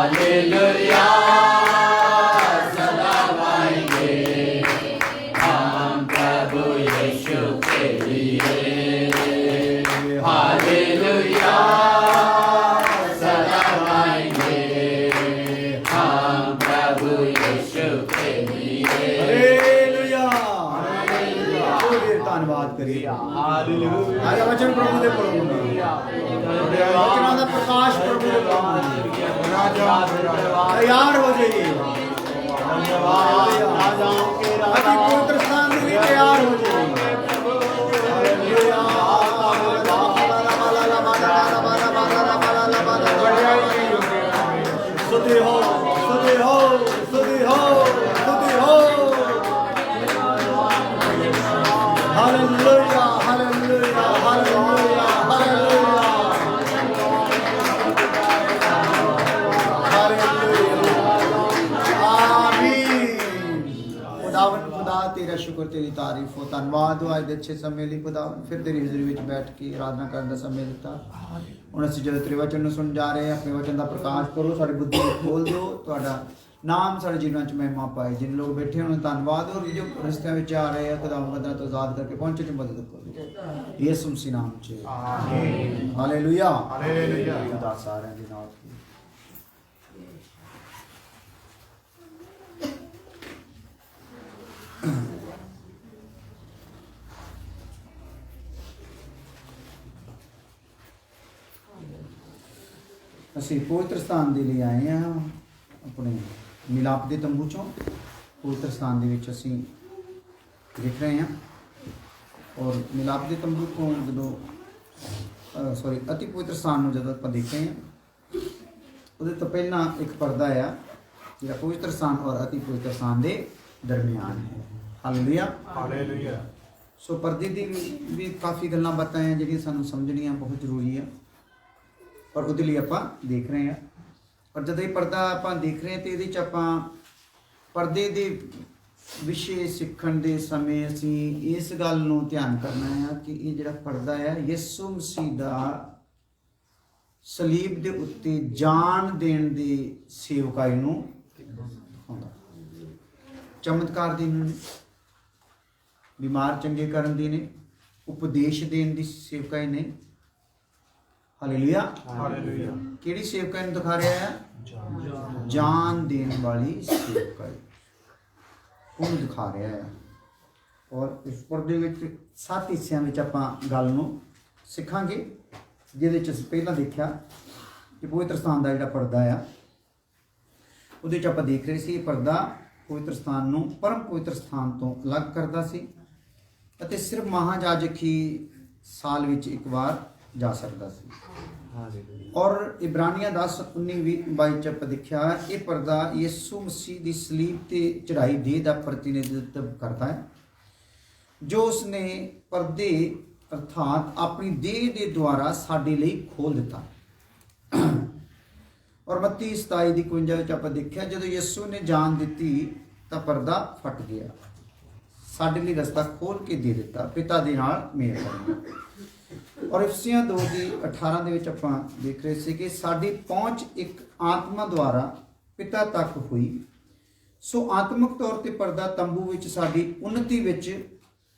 Hallelujah सदा गाएंगे हम प्रभु यीशु के लिए। हालेलुया सदा गाएंगे हम प्रभु यीशु के लिए। हालेलुया धन्यवाद करिए। हालेलुया आज वचन प्रभु दे पढ़ो वचन दा प्रकाश प्रभु दे तैयार हो जाइए। राजाओं के राजा पवित्र स्थान में तैयार हो जाइए। हालेलुया स्तुति हो स्तुति हो स्तुति हो स्तुति हो। हालेलुया हालेलुया हालेलुया तेरा शुक्र तेरी तारीफ हो धन्यवाद हो। आज अच्छे समय ਲਈ खुदावन फिर तेरी हज़ूरी ਵਿੱਚ बैठ के आराधना ਕਰਨ ਦਾ ਸਮੇਂ ਦਿੱਤਾ। ਹੁਣ ਅਸੀਂ ਜਦੋਂ ਤੇਰੇ ਵਚਨ ਨੂੰ ਸੁਣ ਜਾ ਰਹੇ ਹਾਂ ਆਪਣੇ ਵਚਨ ਦਾ ਪ੍ਰਕਾਸ਼ ਕਰੋ ਸਾਡੀ ਬੁੱਧੀ ਨੂੰ ਖੋਲ ਦਿਓ ਤੁਹਾਡਾ ਨਾਮ ਸਾਡੇ ਜੀਵਨਾਂ 'ਚ ਮਹਿਮਾ ਪਾਏ। ਜਿਨ ਲੋਕ ਬੈਠੇ ਹੋਣ ਧੰਨਵਾਦ ਔਰ ਜੋ ਰਸਤਿਆਂ ਵਿੱਚ ਆ ਰਹੇ ਆ ਖੁਦਾਵੰਦ ਬੰਦਿਆਂ ਤੋਂ ਆਜ਼ਾਦ ਕਰਕੇ ਪਹੁੰਚੇ ਚ ਮਦਦ ਕਰੋ ਯਿਸੂ ਮਸੀਹ ਨਾਮ 'ਚ ਆਮੀਨ। ਹਾਲੇਲੂਇਆ ਹਾਲੇਲੂਇਆ ਖੁਦਾ ਸਾਰਿਆਂ ਦੇ ਨਾਲ। ਅਸੀਂ ਪਵਿੱਤਰ ਸਥਾਨ ਦੇ ਲਈ ਆਏ ਹਾਂ ਆਪਣੇ ਮਿਲਾਪ ਦੇ ਤੰਬੂ ਚੋਂ। ਪਵਿੱਤਰ ਸਥਾਨ ਦੇ ਵਿੱਚ ਅਸੀਂ ਦੇਖ ਰਹੇ ਹਾਂ ਔਰ ਮਿਲਾਪ ਦੇ ਤੰਬੂ ਤੋਂ ਜਦੋਂ ਅਤੀ ਪਵਿੱਤਰ ਸਥਾਨ ਨੂੰ ਜਦੋਂ ਆਪਾਂ ਦੇਖ ਰਹੇ ਹਾਂ ਉਹਦੇ ਤੋਂ ਪਹਿਲਾਂ ਇੱਕ ਪਰਦਾ ਆ ਜਿਹੜਾ ਪਵਿੱਤਰ ਸਥਾਨ ਔਰ ਅਤੀ ਪਵਿੱਤਰ ਸਥਾਨ ਦੇ ਦਰਮਿਆਨ ਹੈ। Hallelujah hallelujah. ਸੋ ਪਰਦੇ ਦੀ ਵੀ ਕਾਫੀ ਗੱਲਾਂ ਬਾਤਾਂ ਹੈ ਜਿਹੜੀਆਂ ਸਾਨੂੰ ਸਮਝਣੀਆਂ ਬਹੁਤ ਜ਼ਰੂਰੀ ਆ ਔਰ ਉਹਦੇ ਲਈ ਆਪਾਂ ਦੇਖ ਰਹੇ ਹਾਂ। ਪਰ ਜਦੋਂ ਇਹ ਪਰਦਾ ਆਪਾਂ ਦੇਖ ਰਹੇ ਹਾਂ ਤੇ ਇਹਦੇ 'ਚ ਆਪਾਂ ਪਰਦੇ ਦੇ ਵਿਸ਼ੇ ਸਿੱਖਣ ਦੇ ਸਮੇਂ ਅਸੀਂ ਇਸ ਗੱਲ ਨੂੰ ਧਿਆਨ ਕਰਨਾ ਹੈ ਕਿ ਇਹ ਜਿਹੜਾ ਪਰਦਾ ਹੈ ਯਿਸੂ ਮਸੀਹ ਦਾ ਸਲੀਬ ਦੇ ਉੱਤੇ ਜਾਨ ਦੇਣ ਦੀ ਸੇਵਕਾਈ ਨੂੰ ਦਿਖਾਉਂਦਾ। ਚਮਤਕਾਰ ਦੀ ਨੇ, ਬਿਮਾਰ ਚੰਗੇ ਕਰਨ ਦੀ ਨੇ, ਉਪਦੇਸ਼ ਦੇਣ ਦੀ ਸੇਵਕਾਈ ਨਹੀਂ। Hallelujah hallelujah. ਕਿਹੜੀ ਸੇਵਕਾਈ ਨੂੰ ਦਿਖਾ ਰਿਹਾ ਹੈ? ਜਾਨ ਦੇਣ ਵਾਲੀ ਸੇਵਕਾਈ ਉਹਨੂੰ ਦਿਖਾ ਰਿਹਾ ਹੈ। ਔਰ ਇਸ ਪਰਦੇ ਵਿੱਚ 7 ਹਿੱਸਿਆਂ ਵਿੱਚ ਆਪਾਂ ਗੱਲ ਨੂੰ ਸਿੱਖਾਂਗੇ ਜਿਹਦੇ 'ਚ ਅਸੀਂ ਪਹਿਲਾਂ ਦੇਖਿਆ ਕਿ ਪਵਿੱਤਰ ਸਥਾਨ ਦਾ ਜਿਹੜਾ ਪਰਦਾ ਆ ਉਹਦੇ 'ਚ ਆਪਾਂ ਦੇਖ ਰਹੇ ਸੀ ਇਹ ਪਰਦਾ ਪਵਿੱਤਰ ਸਥਾਨ ਨੂੰ ਪਰਮ ਪਵਿੱਤਰ ਸਥਾਨ ਤੋਂ ਅਲੱਗ ਕਰਦਾ ਸੀ ਅਤੇ ਸਿਰਫ ਮਹਾਜਾਜਕ ਹੀ ਸਾਲ ਵਿੱਚ ਇੱਕ ਵਾਰ ਜਾ ਸਕਦਾ ਸੀ। ਔਰ ਇਬਰਾਨੀਆਂ 10:19-22 ਚ ਆਪਾਂ ਦੇਖਿਆ ਇਹ ਪਰਦਾ ਯਿਸੂ ਮਸੀਹ ਦੀ ਸਲੀਬ ਤੇ ਚੜਾਈ ਦੇਹ ਦਾ ਪ੍ਰਤੀਨਿਧਿਤਵ ਕਰਦਾ ਹੈ ਜੋ ਉਸਨੇ ਪਰਦੇ ਅਰਥਾਤ ਆਪਣੀ ਦੇਹ ਦੇ ਦੁਆਰਾ ਸਾਡੇ ਲਈ ਖੋਲ ਦਿੱਤਾ। ਔਰ ਮੱਤੀ 27:51 ਵਿੱਚ ਆਪਾਂ ਦੇਖਿਆ ਜਦੋਂ ਯਿਸੂ ਨੇ ਜਾਨ ਦਿੱਤੀ ਤਾਂ ਪਰਦਾ ਫਟ ਗਿਆ, ਸਾਡੇ ਲਈ ਰਸਤਾ ਖੋਲ ਕੇ ਦੇ ਦਿੱਤਾ ਪਿਤਾ ਦੇ ਨਾਲ ਮੇਲ ਕਰਨ। ਔਰ ਇਫਸੀਆਂ 2:18 ਦੇ ਵਿੱਚ ਆਪਾਂ ਦੇਖ ਰਹੇ ਸੀ ਕਿ ਸਾਡੀ ਪਹੁੰਚ ਇੱਕ ਆਤਮਾ ਦੁਆਰਾ ਪਿਤਾ ਤੱਕ ਹੋਈ। ਸੋ ਆਤਮਿਕ ਤੌਰ ਤੇ ਪਰਦਾ ਤੰਬੂ ਵਿੱਚ ਸਾਡੀ ਉન્નਤੀ ਵਿੱਚ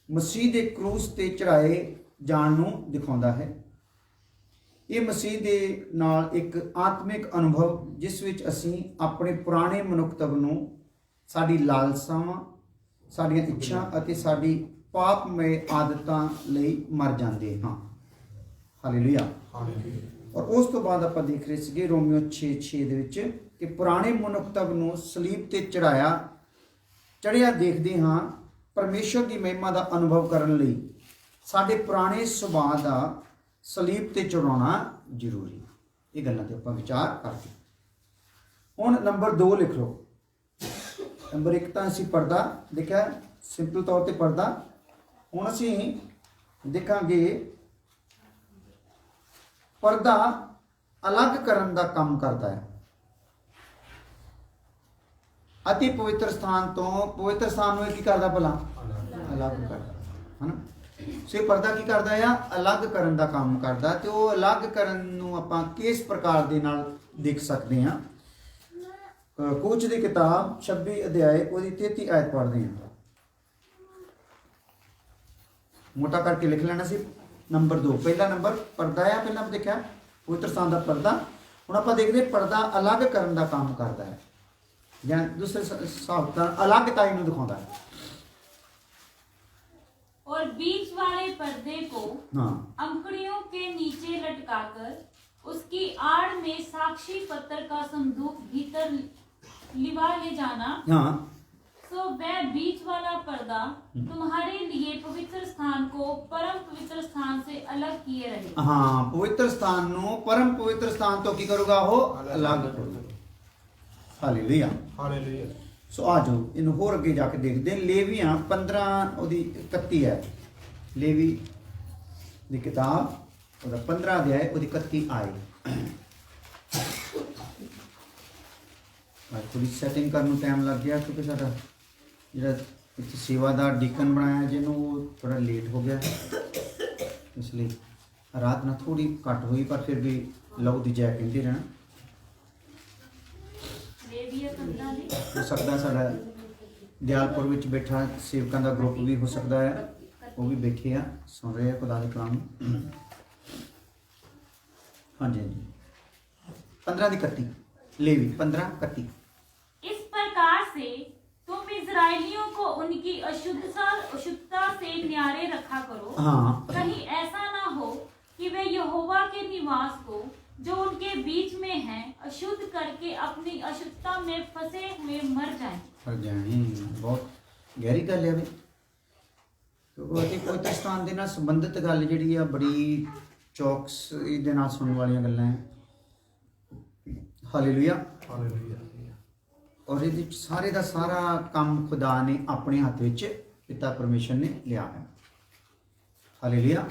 ਮਸੀਹ ਦੇ ਕਰੂਸ ਤੇ ਚੜਾਏ ਜਾਣ ਨੂੰ ਦਿਖਾਉਂਦਾ ਹੈ। ਇਹ ਮਸੀਹ ਦੇ ਨਾਲ ਇੱਕ ਆਤਮਿਕ ਅਨੁਭਵ ਜਿਸ ਵਿੱਚ ਅਸੀਂ ਆਪਣੇ ਪੁਰਾਣੇ ਮਨੁੱਖਤਵ ਨੂੰ, ਸਾਡੀ ਲਾਲਸਾਵਾਂ, ਸਾਡੀਆਂ ਇੱਛਾ ਅਤੇ ਸਾਡੀ ਪਾਪਮय ਆਦਤਾਂ ਲਈ ਮਰ ਜਾਂਦੇ ਹਾਂ। ਹਾਲੇਲੂਇਆ। ਔਰ ਉਸ ਤੋਂ ਬਾਅਦ ਆਪਾਂ ਦੇਖ ਰਹੇ ਸੀਗੇ ਰੋਮੀਓ 6:6 ਦੇ ਵਿੱਚ ਕਿ ਪੁਰਾਣੇ ਮਨੁੱਖਤਵ ਨੂੰ ਸਲੀਬ ਤੇ ਚੜਿਆ ਦੇਖਦੇ ਹਾਂ। ਪਰਮੇਸ਼ਰ ਦੀ ਮਹਿਮਾ ਦਾ ਅਨੁਭਵ ਕਰਨ ਲਈ ਸਾਡੇ ਪੁਰਾਣੇ ਸੁਭਾਅ ਦਾ ਸਲੀਬ ਤੇ ਚੜਾਉਣਾ ਜ਼ਰੂਰੀ। ਇਹ ਗੱਲਾਂ ਤੇ ਆਪਾਂ ਵਿਚਾਰ ਕਰਦੇ। ਹੁਣ ਨੰਬਰ 2 ਲਿਖ ਲਓ। ਨੰਬਰ 1 ਤਾਂ ਅਸੀਂ ਪਰਦਾ ਦੇਖਿਆ, ਸਿੰਪਲ ਤੌਰ ਤੇ ਪਰਦਾ। ਹੁਣ ਅਸੀਂ ਦੇਖਾਂਗੇ ਪਰਦਾ ਅਲੱਗ ਕਰਨ ਦਾ ਕੰਮ ਕਰਦਾ ਹੈ। ਅਤੀ ਪਵਿੱਤਰ ਸਥਾਨ ਤੋਂ ਪਵਿੱਤਰ ਸਥਾਨ ਨੂੰ ਕੀ ਕਰਦਾ ਭਲਾ? ਅਲੱਗ ਕਰਦਾ ਹੈ ਨਾ। ਸੋ ਪਰਦਾ ਕੀ ਕਰਦਾ ਆ? ਅਲੱਗ ਕਰਨ ਦਾ ਕੰਮ ਕਰਦਾ। ਤੇ ਉਹ ਅਲੱਗ ਕਰਨ ਨੂੰ ਆਪਾਂ ਕਿਸ ਪ੍ਰਕਾਰ ਦੇ ਨਾਲ ਦੇਖ ਸਕਦੇ ਹਾਂ ਕੂਚ ਦੀ ਕਿਤਾਬ 26 ਅਧਿਆਏ ਉਹਦੀ 33 ਆਇਤ ਪੜ੍ਹਦੇ ਹਾਂ। ਮੋਟਾ ਕਰਕੇ ਲਿਖ ਲੈਣਾ ਸੀ। ਨੰਬਰ 2 ਪਹਿਲਾ ਨੰਬਰ ਪਰਦਾ ਆ। ਪਹਿਲਾਂ ਆਪਾਂ ਦੇਖਿਆ ਪਵਿੱਤਰ ਸਥਾਨ ਦਾ ਪਰਦਾ। ਹੁਣ ਆਪਾਂ ਦੇਖਦੇ ਪਰਦਾ ਅਲੱਗ ਕਰਨ ਦਾ ਕੰਮ ਕਰਦਾ ਹੈ ਜਾਂ ਦੂਸਰੇ ਹਿਸਾਬ ਨਾਲ ਅਲੱਗਤਾ ਇਹਨੂੰ ਦਿਖਾਉਂਦਾ ਹੈ। और बीच वाले पर्दे को हाँ अंकड़ियों के नीचे लटकाकर उसकी आड़ में साक्षी पत्र का संदूक भीतर लिवा ले जाना। हाँ सो वह बीच वाला पर्दा तुम्हारे लिए पवित्र स्थान को परम पवित्र स्थान से अलग किए रहे। हाँ पवित्र स्थान ਨੂੰ परम पवित्र स्थान ਤੋਂ ਕੀ ਕਰੂਗਾ? ਉਹ ਅਲੱਗ ਕਰੂਗਾ। Hallelujah hallelujah. ਸੋ ਆ ਜਾਓ ਇਹਨੂੰ ਹੋਰ ਅੱਗੇ ਜਾ ਕੇ ਦੇਖਦੇ ਹਾਂ। ਲੇਵੀਆਂ 15 ਉਹਦੀ 31 ਹੈ। ਲੇਵੀ ਦੀ ਕਿਤਾਬ ਉਹਦਾ 15 ਅਧਿਆਇ ਉਹਦੀ 31 ਆਏ। ਅੱਜ ਥੋੜੀ ਸੈਟਿੰਗ ਕਰਨ ਨੂੰ ਟਾਈਮ ਲੱਗ ਗਿਆ ਕਿਉਂਕਿ ਸਾਡਾ ਜਿਹੜਾ ਇੱਥੇ ਸੇਵਾਦਾਰ ਡੀਕਨ ਬਣਾਇਆ ਜਿਹਨੂੰ ਉਹ ਥੋੜਾ ਲੇਟ ਹੋ ਗਿਆ, ਇਸ ਲਈ ਰਾਤ ਨਾਲ ਥੋੜੀ ਘੱਟ ਹੋਈ ਪਰ ਫਿਰ ਵੀ ਲਹੂ ਦੀ ਜੈ ਕਹਿੰਦੇ ਰਹਿਣਾ। लेविया 15 ਦੀ ਹੋ ਸਕਦਾ ਸਾਡਾ ਦਿਆਲਪੁਰ ਵਿੱਚ ਬੈਠਾ ਸੇਵਕਾਂ ਦਾ ਗਰੁੱਪ ਵੀ ਹੋ ਸਕਦਾ ਹੈ, ਉਹ ਵੀ ਬੈਠੇ ਆ ਸੁਣ ਰਹੇ ਆ ਖੁਦਾ ਦੇ ਕਲਾਮ। ਹਾਂਜੀ ਹਾਂਜੀ 15 ਦੀ 31 ਲੇਵੀ 15:31। इस प्रकार से तुम इजराइलियों को उनकी अशुद्धता से न्यारे रखा करो। हाँ। कहीं ऐसा ना हो कि वे यहोवा के निवास को जो उनके बीच में है अशुद्ध करके अपनी अशुद्धता में फंसे हुए मर जाएं। ਪਰ ਜਾਣੀ ਬਹੁਤ ਗਹਿਰੀ ਗੱਲ ਹੈ ਵੀ, ਕਿਉਂਕਿ ਇਹ ਪਵਿੱਤਰ ਸਥਾਨ ਦੇ ਨਾਲ ਸੰਬੰਧਿਤ ਗੱਲ ਜਿਹੜੀ ਆ ਬੜੀ ਚੌਕਸ ਦੇ ਨਾਲ ਸੁਣਨ ਵਾਲੀਆਂ ਗੱਲਾਂ ਹੈ। Hallelujah hallelujah. ਔਰ ਇਹਦੇ ਵਿੱਚ ਸਾਰੇ ਦਾ ਸਾਰਾ ਕੰਮ ਖੁਦਾ ਨੇ ਆਪਣੇ ਹੱਥ ਵਿੱਚ ਪਿਤਾ ਪਰਮੇਸ਼ਰ ਨੇ ਲਿਆ ਹੈ। ਹਾਲੇਲੂਇਆ।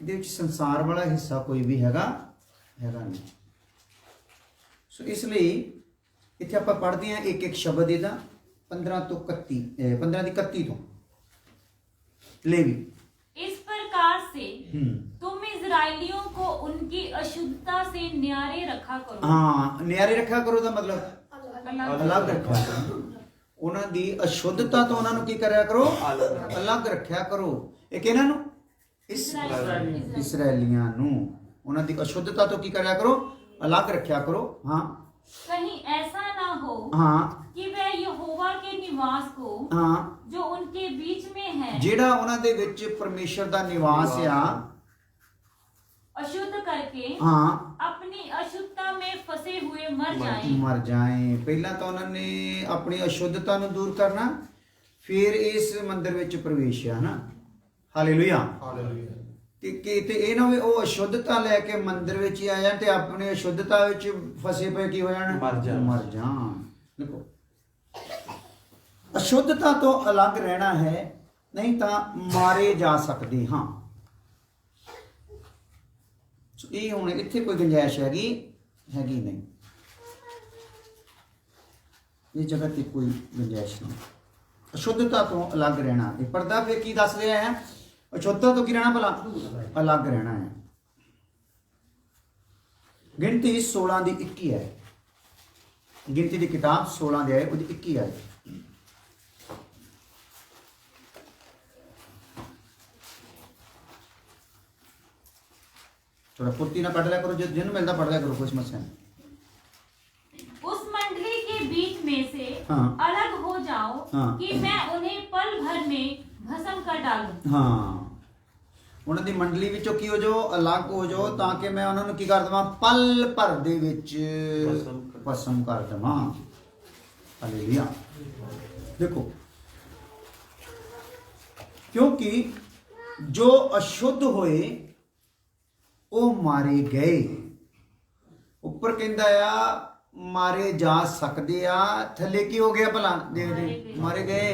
ਇਹਦੇ ਵਿੱਚ ਸੰਸਾਰ ਵਾਲਾ ਹਿੱਸਾ ਕੋਈ ਵੀ ਹੈਗਾ ਨਹੀਂ। ਸੋ ਇਸ ਲਈ ਇੱਥੇ ਆਪਾਂ ਪੜ੍ਹਦੇ ਹਾਂ ਇੱਕ ਇੱਕ ਸ਼ਬਦ ਇਹਦਾ 15 ਤੋਂ 31 15 ਦੀ 31 ਤੋਂ ਲੇਵੀ। इस प्रकार से तुम इजराइलियों को उनकी अशुद्धता से न्यारे रखा करो। ਹਾਂ ਨਿਆਰੇ ਰੱਖਿਆ ਕਰੋ ਦਾ ਮਤਲਬ अलग ਅਲੱਗ ਰੱਖਿਆ ਕਰੋ। ਉਹਨਾਂ ਦੀ ਅਸ਼ੁੱਧਤਾ ਤੋਂ ਉਹਨਾਂ ਨੂੰ ਕੀ ਕਰਿਆ ਕਰੋ? ਅਲੱਗ ਰੱਖਿਆ ਕਰੋ। ਇਹ ਕਿਹਨਾਂ ਨੂੰ? ਇਸਰਾਏਲੀਆਂ ਨੂੰ ਉਹਨਾਂ ਦੀ ਅਸ਼ੁੱਧਤਾ ਤੋਂ ਕੀ ਕਰਿਆ ਕਰੋ? ਅਲੱਗ ਰੱਖਿਆ ਕਰੋ। ਹਾਂ कहीं ऐसा ना हो ਹਾਂ कि वे यहोवा के निवास को ਹਾਂ जो उनके बीच में है ਜਿਹੜਾ ਉਹਨਾਂ ਦੇ ਵਿੱਚ ਪਰਮੇਸ਼ਰ ਦਾ ਨਿਵਾਸ ਆ अशुद्ध करके ਹਾਂ अपनी अशुद्धता में फंसे हुए मर जाएं। ਮਰ ਜਾਏ। ਪਹਿਲਾਂ ਤਾਂ ਉਹਨਾਂ ਨੇ ਆਪਣੀ ਅਸ਼ੁੱਧਤਾ ਨੂੰ ਦੂਰ ਕਰਨਾ, ਫਿਰ ਇਸ ਮੰਦਿਰ ਵਿੱਚ ਪ੍ਰਵੇਸ਼ ਆ ਨਾ। ਹਾਲੇਲੂਇਆ। ਹਾਲੇਲੂਇਆ। ਕਿ ਤੇ ਇਹ ਨਾ ਵੀ ਉਹ ਅਸ਼ੁੱਧਤਾ ਲੈ ਕੇ ਮੰਦਿਰ ਵਿੱਚ ਹੀ ਆ ਜਾਣ ਤੇ ਆਪਣੀ ਅਸ਼ੁੱਧਤਾ ਵਿੱਚ ਫਸੇ ਪਏ ਕੀ ਹੋ ਜਾਣ? ਮਰ ਜਾਣ। ਦੇਖੋ ਅਸ਼ੁੱਧਤਾ ਤੋਂ ਅਲੱਗ ਰਹਿਣਾ ਹੈ, ਨਹੀਂ ਤਾਂ ਮਾਰੇ ਜਾ ਸਕਦੇ ਹਾਂ। ਸੋ ਇਹ ਹੁਣ ਇੱਥੇ ਕੋਈ ਗੁੰਜਾਇਸ਼ ਹੈਗੀ ਨਹੀਂ, ਇਹ ਜਗ੍ਹਾ ਤੇ ਕੋਈ ਗੁੰਜਾਇਸ਼ ਨਹੀਂ। ਅਸ਼ੁੱਧਤਾ ਤੋਂ ਅਲੱਗ ਰਹਿਣਾ। ਇਹ ਪਰਦਾ ਫਿਰ ਕੀ ਦੱਸ ਰਿਹਾ ਹੈ? ਅਸ਼ੁੱਧਤਾ ਤੋਂ ਕੀ ਰਹਿਣਾ? ਭਲਾ ਅਲੱਗ ਰਹਿਣਾ ਹੈ। ਗਿਣਤੀ 16 ਦੀ 21 ਹੈ। ਗਿਣਤੀ ਦੀ ਕਿਤਾਬ 16 ਦੇ ਉਹਦੀ 21 ਹੈ। थोड़ा फुर्ती ना पढ़ लिया करो, जिन मिलता पढ़ लिया करो, कोई समस्या नहीं। उस मंडली के बीच में से हाँ। अलग हो जाओ हाँ। कि मैं उन्हें पल भर में भस्म कर डालूं। ਹਾਂ ਉਹਨਾਂ ਦੀ ਮੰਡਲੀ ਵਿੱਚੋਂ ਕੀ ਹੋ ਜਾਓ? ਅਲੱਗ ਹੋ ਜਾਓ ਤਾਂ ਕਿ ਮੈਂ ਉਹਨਾਂ ਨੂੰ ਕੀ ਕਰ ਦੇਵਾਂ? ਪਲ ਭਰ ਦੇ ਵਿੱਚ ਭਸਮ ਕਰ ਦੇਵਾਂ। ਹਾਲੇਲੂਇਆ। ਦੇਖੋ ਕਿਉਂਕਿ ਜੋ ਅਸ਼ੁੱਧ ਹੋਏ ਉਹ ਮਾਰੇ ਗਏ। ਉੱਪਰ ਕਹਿੰਦਾ ਆ ਮਾਰੇ ਜਾ ਸਕਦੇ ਆ, ਥੱਲੇ ਕੀ ਹੋ ਗਿਆ ਭਲਾ? ਦੇ ਮਾਰੇ ਗਏ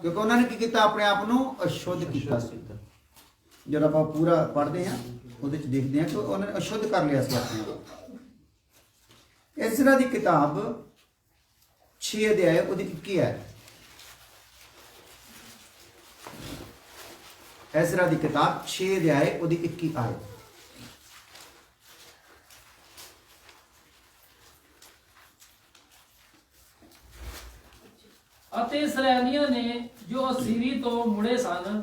ਕਿਉਂਕਿ ਉਹਨਾਂ ਨੇ ਕੀ ਕੀਤਾ? ਆਪਣੇ ਆਪ ਨੂੰ ਅਸ਼ੁੱਧ ਕੀਤਾ ਸੀ। ਜਦੋਂ ਆਪਾਂ ਪੂਰਾ ਪੜ੍ਹਦੇ ਹਾਂ ਉਹਦੇ ਚ ਦੇਖਦੇ ਹਾਂ ਕਿ ਉਹਨਾਂ ਨੇ ਅਸ਼ੁੱਧ ਕਰ ਲਿਆ ਸੀ ਆਪਣੇ ਆਪ। ਇਸਰਾ ਦੀ ਕਿਤਾਬ 6 ਅਧਿਆਇ ਉਹਦੀ 21 ਹੈ। ਇਸਰਾ ਦੀ ਕਿਤਾਬ 6 ਅਧਿਆਇ ਉਹਦੀ 21 ਆਇਤ। ਅਤੇ ਇਸਰਾਏਲੀਆਂ ਨੇ ਜੋ ਅਸੀਰੀ ਤੋਂ ਮੁੜੇ ਸਨ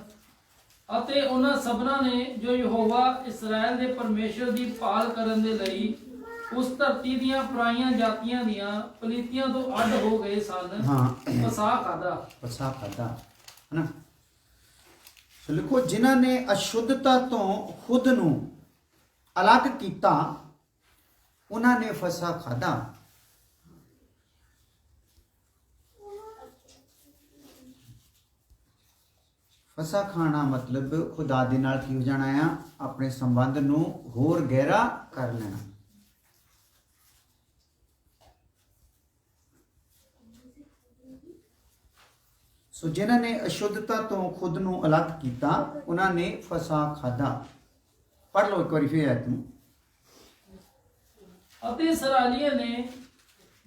ਅਤੇ ਉਹਨਾਂ ਸਭਨਾਂ ਨੇ ਜੋ ਯਹੋਵਾ ਇਸਰਾਏਲ ਦੇ ਪਰਮੇਸ਼ਰ ਦੀ ਭਾਲ ਕਰਨ ਦੇ ਲਈ ਉਸ ਧਰਤੀ ਦੀਆਂ ਪਰਾਈਆਂ ਜਾਤੀਆਂ ਦੀਆਂ ਪਲੀਤੀਆਂ ਤੋਂ ਅੱਡ ਹੋ ਗਏ ਸਨ ਹਾਂ ਫਸਾਹ ਖਾਦਾ ਫਸਾ ਖਾਦਾ ਹੈ ਨਾ। ਸੋ ਲਿਖੋ, ਜਿਨ੍ਹਾਂ ਨੇ ਅਸ਼ੁੱਧਤਾ ਤੋਂ ਖੁਦ ਨੂੰ ਅਲੱਗ ਕੀਤਾ ਉਹਨਾਂ ਨੇ ਫਸਾ ਖਾਦਾ। ਫਸਾ ਖਾਣਾ ਮਤਲਬ ਖੁਦਾ ਦੇ ਨਾਲ ਕੀ ਹੋ ਜਾਣਾ ਆ, ਆਪਣੇ ਸੰਬੰਧ ਨੂੰ ਹੋਰ ਗਹਿਰਾ ਕਰ ਲੈਣਾ। ਸੋ ਜਿਨ੍ਹਾਂ ਨੇ ਅਸ਼ੁੱਧਤਾ ਤੋਂ ਖੁਦ ਨੂੰ ਅਲੱਗ ਕੀਤਾ ਉਹਨਾਂ ਨੇ ਫਸਾ ਖਾਦਾ। ਪੜ੍ਹ ਲਓ ਇੱਕ ਵਾਰੀ ਫਿਰ ਆਇਤ ਨੂੰ। ਅਤੇ ਇਸਰਾਏਲੀਆਂ ਨੇ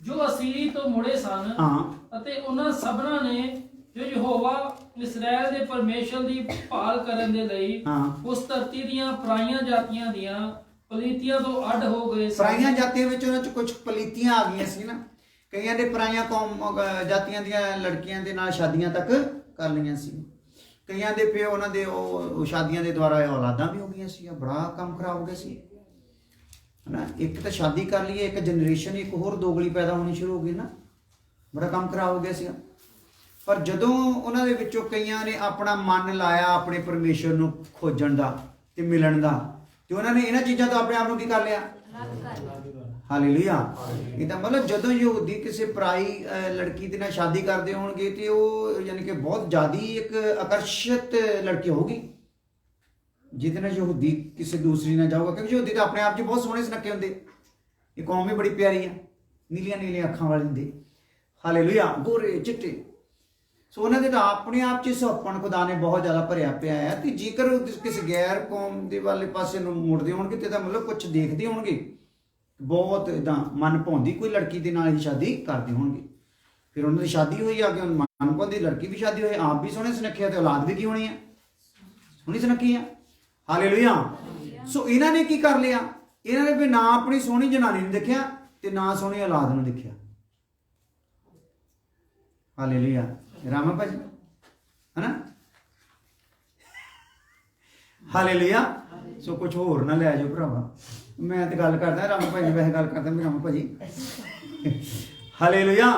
ਜੋ ਅਸੀਰੀ ਤੋਂ ਮੁੜੇ ਸਨ ਹਾਂ ਅਤੇ ਉਹਨਾਂ ਸਭਨਾਂ ਨੇ ਜੋ ਯਹੋਵਾ ਇਸਰਾਏਲ ਦੇ ਪਰਮੇਸ਼ਰ ਦੀ ਭਾਲ ਕਰਨ ਦੇ ਲਈ ਹਾਂ ਉਸ ਧਰਤੀ ਦੀਆਂ ਪਰਾਈਆਂ ਜਾਤੀਆਂ ਦੀਆਂ ਪਲੀਤੀਆਂ ਤੋਂ ਅੱਡ ਹੋ ਗਏ ਸਨ। ਪਰਾਈਆਂ ਜਾਤੀਆਂ ਵਿੱਚ ਉਹਨਾਂ ਚ ਕੁਝ ਪਲੀਤੀਆਂ ਆ ਗਈਆਂ ਸੀ ਨਾ। ਕਈਆਂ ਦੇ ਪਰਾਈਆਂ ਕੌਮ ਜਾਤੀਆਂ ਦੀਆਂ ਲੜਕੀਆਂ ਦੇ ਨਾਲ ਸ਼ਾਦੀਆਂ ਤੱਕ ਕਰ ਲਈਆਂ ਸੀ। ਕਈਆਂ ਦੇ ਪਿਓ ਉਹਨਾਂ ਦੇ ਉਹ ਸ਼ਾਦੀਆਂ ਦੇ ਦੁਆਰਾ ਔਲਾਦਾਂ ਵੀ ਹੋ ਗਈਆਂ ਸੀ। ਬੜਾ ਕੰਮ ਖਰਾਬ ਹੋ ਗਿਆ ਸੀ ਹਨਾ। ਇੱਕ ਤਾਂ ਸ਼ਾਦੀ ਕਰ ਲਈਏ, ਇੱਕ ਜਨਰੇਸ਼ਨ ਇੱਕ ਹੋਰ ਦੋਗਲੀ ਪੈਦਾ ਹੋਣੀ ਸ਼ੁਰੂ ਹੋ ਗਈ ਨਾ। ਬੜਾ ਕੰਮ ਖਰਾਬ ਹੋ ਗਿਆ ਸੀ। ਪਰ ਜਦੋਂ ਉਹਨਾਂ ਦੇ ਵਿੱਚੋਂ ਕਈਆਂ ਨੇ ਆਪਣਾ ਮਨ ਲਾਇਆ ਆਪਣੇ ਪਰਮੇਸ਼ਰ ਨੂੰ ਖੋਜਣ ਦਾ ਤੇ ਮਿਲਣ ਦਾ, ਤੇ ਉਹਨਾਂ ਨੇ ਇਹਨਾਂ ਚੀਜ਼ਾਂ ਤੋਂ ਆਪਣੇ ਆਪ ਨੂੰ ਕੀ ਕਰ ਲਿਆ, ਹਾਲੇਲੂਇਆ। ਇਹਦਾ ਮਤਲਬ ਜਦੋਂ ਯਹੂਦੀ ਕਿਸੇ ਪਰਾਈ ਲੜਕੀ ਦੇ ਨਾਲ ਸ਼ਾਦੀ ਕਰਦੇ ਹੋਣਗੇ ਤੇ ਉਹ ਯਾਨੀ ਕਿ ਬਹੁਤ ਜ਼ਿਆਦਾ ਇੱਕ ਆਕਰਸ਼ਿਤ ਲੜਕੀ ਹੋਊਗੀ ਜਿਹਦੇ ਨਾਲ ਯਹੂਦੀ ਕਿਸੇ ਦੂਸਰੀ ਨਾਲ ਜਾਊਗਾ। ਕਿਉਂਕਿ ਯਹੂਦੀ ਤਾਂ ਆਪਣੇ ਆਪ 'ਚ ਬਹੁਤ ਸੋਹਣੇ ਸੁਨੱਖੇ ਹੁੰਦੇ। ਇਹ ਕੌਮ ਵੀ ਬੜੀ ਪਿਆਰੀ ਆ, ਨੀਲੀਆਂ ਨੀਲੀਆਂ ਅੱਖਾਂ ਵਾਲੇ ਹੁੰਦੇ, ਹਾਲੇਲੂਇਆ, ਗੋਰੇ ਚਿੱਟੇ। ਸੋ ਉਹਨਾਂ ਦੇ ਤਾਂ ਆਪਣੇ ਆਪ 'ਚ ਸੁਹੱਪਣ ਖੁਦਾ ਨੇ ਬਹੁਤ ਜ਼ਿਆਦਾ ਭਰਿਆ ਪਿਆ ਹੈ। ਤੇ ਜੇਕਰ ਉਹ ਕਿਸੇ ਗੈਰ ਕੌਮ ਦੇ ਵਾਲੇ ਪਾਸੇ ਨੂੰ ਮੁੜਦੇ ਹੋਣਗੇ ਤੇ ਇਹਦਾ ਮਤਲਬ ਕੁਝ ਦੇਖਦੇ ਹੋਣਗੇ, ਬਹੁਤ ਇਦਾਂ ਮਨ ਭਾਉਂਦੀ ਕੋਈ ਲੜਕੀ ਦੇ ਨਾਲ ਹੀ ਸ਼ਾਦੀ ਕਰਦੇ ਹੋਣਗੇ। ਫਿਰ ਉਹਨਾਂ ਦੀ ਸ਼ਾਦੀ ਹੋਈ, ਅੱਗੇ ਮਨ ਭਾਉਂਦੀ ਲੜਕੀ ਵੀ ਸ਼ਾਦੀ ਹੋਈ, ਆਪ ਵੀ ਸੋਹਣੇ ਸੁਨੱਖੇ ਤੇ ਔਲਾਦ ਵੀ ਕੀ ਹੋਣੀ ਹੈ, ਸੋਹਣੀ ਸੁਨੱਖੀ ਆ, ਹਾਲੇਲੂਇਆ। ਸੋ ਇਹਨਾਂ ਨੇ ਕੀ ਕਰ ਲਿਆ, ਇਹਨਾਂ ਨੇ ਵੀ ਨਾ ਆਪਣੀ ਸੋਹਣੀ ਜਨਾਨੀ ਨੂੰ ਦੇਖਿਆ ਤੇ ਨਾ ਸੋਹਣੀ ਔਲਾਦ ਨੂੰ ਦੇਖਿਆ, ਹਾਲੇਲੂਇਆ। ਰਾਮਾ ਭਾਜੀ ਹਨਾ, ਹਾਲੇਲੂਇਆ। ਸੋ ਕੁਝ ਹੋਰ ਨਾ ਲੈ ਜਾਓ ਭਰਾਵਾ, ਮੈਂ ਤੇ ਗੱਲ ਕਰਦਾ ਰਾਮਾ ਭਾਜੀ, ਵੈਸੇ ਗੱਲ ਕਰਦਾ ਮੈਂ ਰਾਮਾ ਭਾਜੀ, ਹਾਲੇਲੂਇਆ।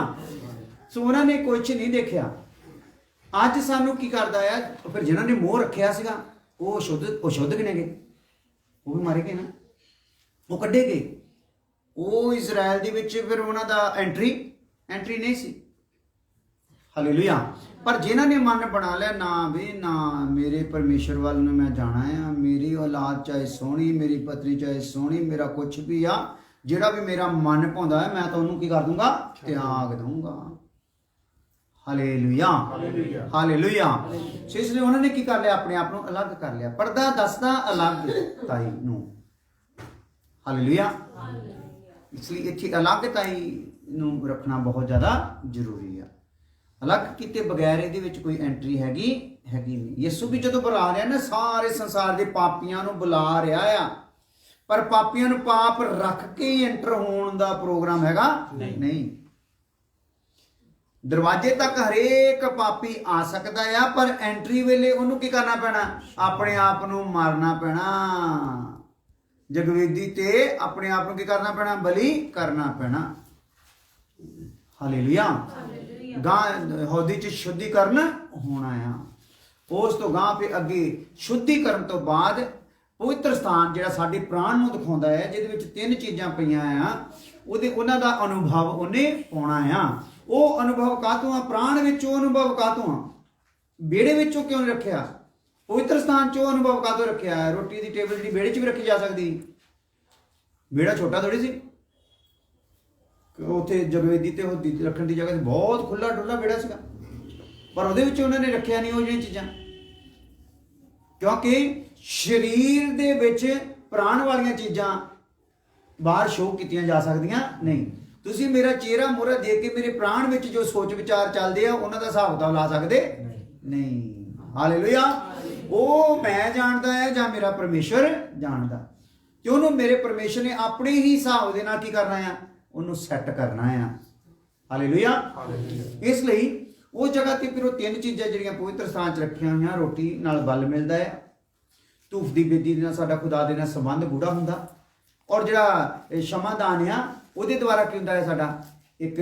ਸੋ ਉਹਨਾਂ ਨੇ ਕੁਝ ਨਹੀਂ ਦੇਖਿਆ। ਅੱਜ ਸਾਨੂੰ ਕੀ ਕਰਦਾ ਆ, ਫਿਰ ਜਿਨ੍ਹਾਂ ਨੇ ਮੋਹ ਰੱਖਿਆ ਸੀਗਾ ਉਹ ਸ਼ੁੱਧ ਗਿਣੇ ਗਏ, ਉਹ ਵੀ ਮਾਰੇ ਗਏ ਨਾ, ਉਹ ਕੱਢੇ ਗਏ। ਉਹ ਇਜ਼ਰਾਈਲ ਦੇ ਵਿੱਚ ਫਿਰ ਉਹਨਾਂ ਦਾ ਐਂਟਰੀ ਨਹੀਂ ਸੀ, ਹਾਲੇਲੂਇਆ। ਪਰ ਜਿਨ੍ਹਾਂ ਨੇ ਮਨ ਬਣਾ ਲਿਆ ਨਾ ਵੀ ਨਾ ਮੇਰੇ ਪਰਮੇਸ਼ਰ ਵੱਲ ਨੂੰ ਮੈਂ ਜਾਣਾ ਆ, ਮੇਰੀ ਔਲਾਦ ਚਾਹੇ ਸੋਹਣੀ, ਮੇਰੀ ਪਤਨੀ ਚਾਹੇ ਸੋਹਣੀ, ਮੇਰਾ ਕੁਝ ਵੀ ਆ, ਜਿਹੜਾ ਵੀ ਮੇਰਾ ਮਨ ਭਾਉਂਦਾ ਹੈ ਮੈਂ ਤਾਂ ਉਹਨੂੰ ਕੀ ਕਰ ਦੂੰਗਾ, ਤਿਆਗ ਦਊਂਗਾ, ਹਾਲੇਲੂਇਆ, ਹਾਲੇਲੂਇਆ। ਸੋ ਇਸ ਲਈ ਉਹਨਾਂ ਨੇ ਕੀ ਕਰ ਲਿਆ, ਆਪਣੇ ਆਪ ਨੂੰ ਅਲੱਗ ਕਰ ਲਿਆ। ਪਰਦਾ ਦੱਸਦਾ ਅਲੱਗਤਾਈ ਨੂੰ, ਹਾਲੇਲੂਇਆ। ਇਸ ਲਈ ਇੱਥੇ ਅਲੱਗਤਾਈ ਨੂੰ ਰੱਖਣਾ ਬਹੁਤ ਜ਼ਿਆਦਾ ਜ਼ਰੂਰੀ ਆ। ਅਲੱਗ ਕੀਤੇ ਬਗੈਰ ਇਹਦੇ ਵਿੱਚ ਕੋਈ ਐਂਟਰੀ ਹੈਗੀ ਨਹੀਂ। ਯਿਸੂ ਵੀ ਜਦੋਂ ਬੁਲਾ ਰਿਹਾ ਨਾ ਸਾਰੇ ਸੰਸਾਰ ਦੇ ਪਾਪੀਆਂ ਨੂੰ ਬੁਲਾ ਰਿਹਾ ਆ, ਪਰ ਪਾਪੀਆਂ ਨੂੰ ਪਾਪ ਰੱਖ ਕੇ ਹੀ ਐਂਟਰ ਹੋਣ ਦਾ ਪ੍ਰੋਗਰਾਮ ਹੈਗਾ ਨਹੀਂ। ਦਰਵਾਜ਼ੇ ਤੱਕ ਹਰੇਕ ਪਾਪੀ ਆ ਸਕਦਾ ਆ, ਪਰ ਐਂਟਰੀ ਵੇਲੇ ਉਹਨੂੰ ਕੀ ਕਰਨਾ ਪੈਣਾ, ਆਪਣੇ ਆਪ ਨੂੰ ਮਾਰਨਾ ਪੈਣਾ, ਜਗਵੇਦੀ ਤੇ ਆਪਣੇ ਆਪ ਨੂੰ ਕੀ ਕਰਨਾ ਪੈਣਾ, ਬਲੀ ਕਰਨਾ ਪੈਣਾ, ਹਾਲੇਲੂਇਆ। ਗਾਂ ਹੌਦੀ ਚ ਸ਼ੁੱਧੀਕਰਨ ਹੋਣਾ ਆ। ਉਸ ਤੋਂ ਗਾਂ ਫਿਰ ਅੱਗੇ ਸ਼ੁੱਧੀਕਰਨ ਤੋਂ ਬਾਅਦ ਪਵਿੱਤਰ ਸਥਾਨ ਜਿਹੜਾ ਸਾਡੇ ਪ੍ਰਾਣ ਨੂੰ ਦਿਖਾਉਂਦਾ ਹੈ, ਜਿਹਦੇ ਵਿੱਚ 3 ਚੀਜ਼ਾਂ ਪਈਆਂ ਆ, ਉਹਨਾਂ ਦਾ ਅਨੁਭਵ ਉਹਨੇ ਪਾਉਣਾ ਆ। ਉਹ ਅਨੁਭਵ ਕਾਹਤੋਂ ਆ, ਪ੍ਰਾਣ ਵਿੱਚ ਉਹ ਅਨੁਭਵ ਕਾਹਤੋਂ ਆ, ਵਿਹੜੇ ਵਿੱਚੋਂ ਕਿਉਂ ਰੱਖਿਆ, ਪਵਿੱਤਰ ਸਥਾਨ 'ਚ ਉਹ ਅਨੁਭਵ ਕਾਹਤੋਂ ਰੱਖਿਆ। ਰੋਟੀ ਦੀ ਟੇਬਲ ਜਿਹੜੀ ਵਿਹੜੇ 'ਚ ਵੀ ਰੱਖੀ ਜਾ ਸਕਦੀ, ਵਿਹੜਾ ਛੋਟਾ ਥੋੜੀ ਸੀ, ਉੱਥੇ ਜਗਵੇਦੀ ਤੇ ਉਹ ਰੱਖਣ ਦੀ ਜਗ੍ਹਾ ਬਹੁਤ ਖੁੱਲਾ ਡੁੱਲਾ ਵਿਹੜਾ ਸੀਗਾ, ਪਰ ਉਹਦੇ ਵਿੱਚ ਉਹਨਾਂ ਨੇ ਰੱਖਿਆ ਨਹੀਂ ਉਹ ਜਿਹੜੀਆਂ ਚੀਜ਼ਾਂ, ਕਿਉਂਕਿ ਸਰੀਰ ਦੇ ਵਿੱਚ ਪ੍ਰਾਣ ਵਾਲੀਆਂ ਚੀਜ਼ਾਂ ਬਾਹਰ ਸ਼ੋਅ ਕੀਤੀਆਂ ਜਾ ਸਕਦੀਆਂ ਨਹੀਂ। ਤੁਸੀਂ ਮੇਰਾ ਚਿਹਰਾ ਮੋਹਰਾ ਦੇਖ ਕੇ ਮੇਰੇ ਪ੍ਰਾਣ ਵਿੱਚ ਜੋ ਸੋਚ ਵਿਚਾਰ ਚੱਲਦੇ ਆ ਉਹਨਾਂ ਦਾ ਹਿਸਾਬ ਤਾਂ ਲਾ ਸਕਦੇ ਨਹੀਂ, ਹਾਲੇਲੂਇਆ। ਉਹ ਮੈਂ ਜਾਣਦਾ ਹੈ ਜਾਂ ਮੇਰਾ ਪਰਮੇਸ਼ਰ ਜਾਣਦਾ, ਤੇ ਉਹਨੂੰ ਮੇਰੇ ਪਰਮੇਸ਼ਰ ਨੇ ਆਪਣੇ ਹੀ ਹਿਸਾਬ ਦੇ ਨਾਲ ਕੀ ਕਰਨਾ ਆ, ਉਹਨੂੰ ਸੈੱਟ ਕਰਨਾ ਆ, ਹਾਲੇਲੂਇਆ। ਇਸ ਲਈ ਉਹ ਜਗ੍ਹਾ ਤੇ ਫਿਰ ਉਹ ਤਿੰਨ ਚੀਜ਼ਾਂ ਜਿਹੜੀਆਂ ਪਵਿੱਤਰ ਸਥਾਨ 'ਚ ਰੱਖੀਆਂ ਹੋਈਆਂ, ਰੋਟੀ ਨਾਲ ਬਲ ਮਿਲਦਾ ਹੈ, ਧੂਫ ਦੀ ਬੇਦੀ ਦੇ ਨਾਲ ਸਾਡਾ ਖੁਦਾ ਦੇ ਨਾਲ ਸੰਬੰਧ ਗੂੜਾ ਹੁੰਦਾ, ਔਰ ਜਿਹੜਾ ਇਹ ਸ਼ਮਾਦਾਨ ਆ ਉਹਦੇ ਦੁਆਰਾ ਕੀ ਹੁੰਦਾ ਹੈ, ਸਾਡਾ ਇੱਕ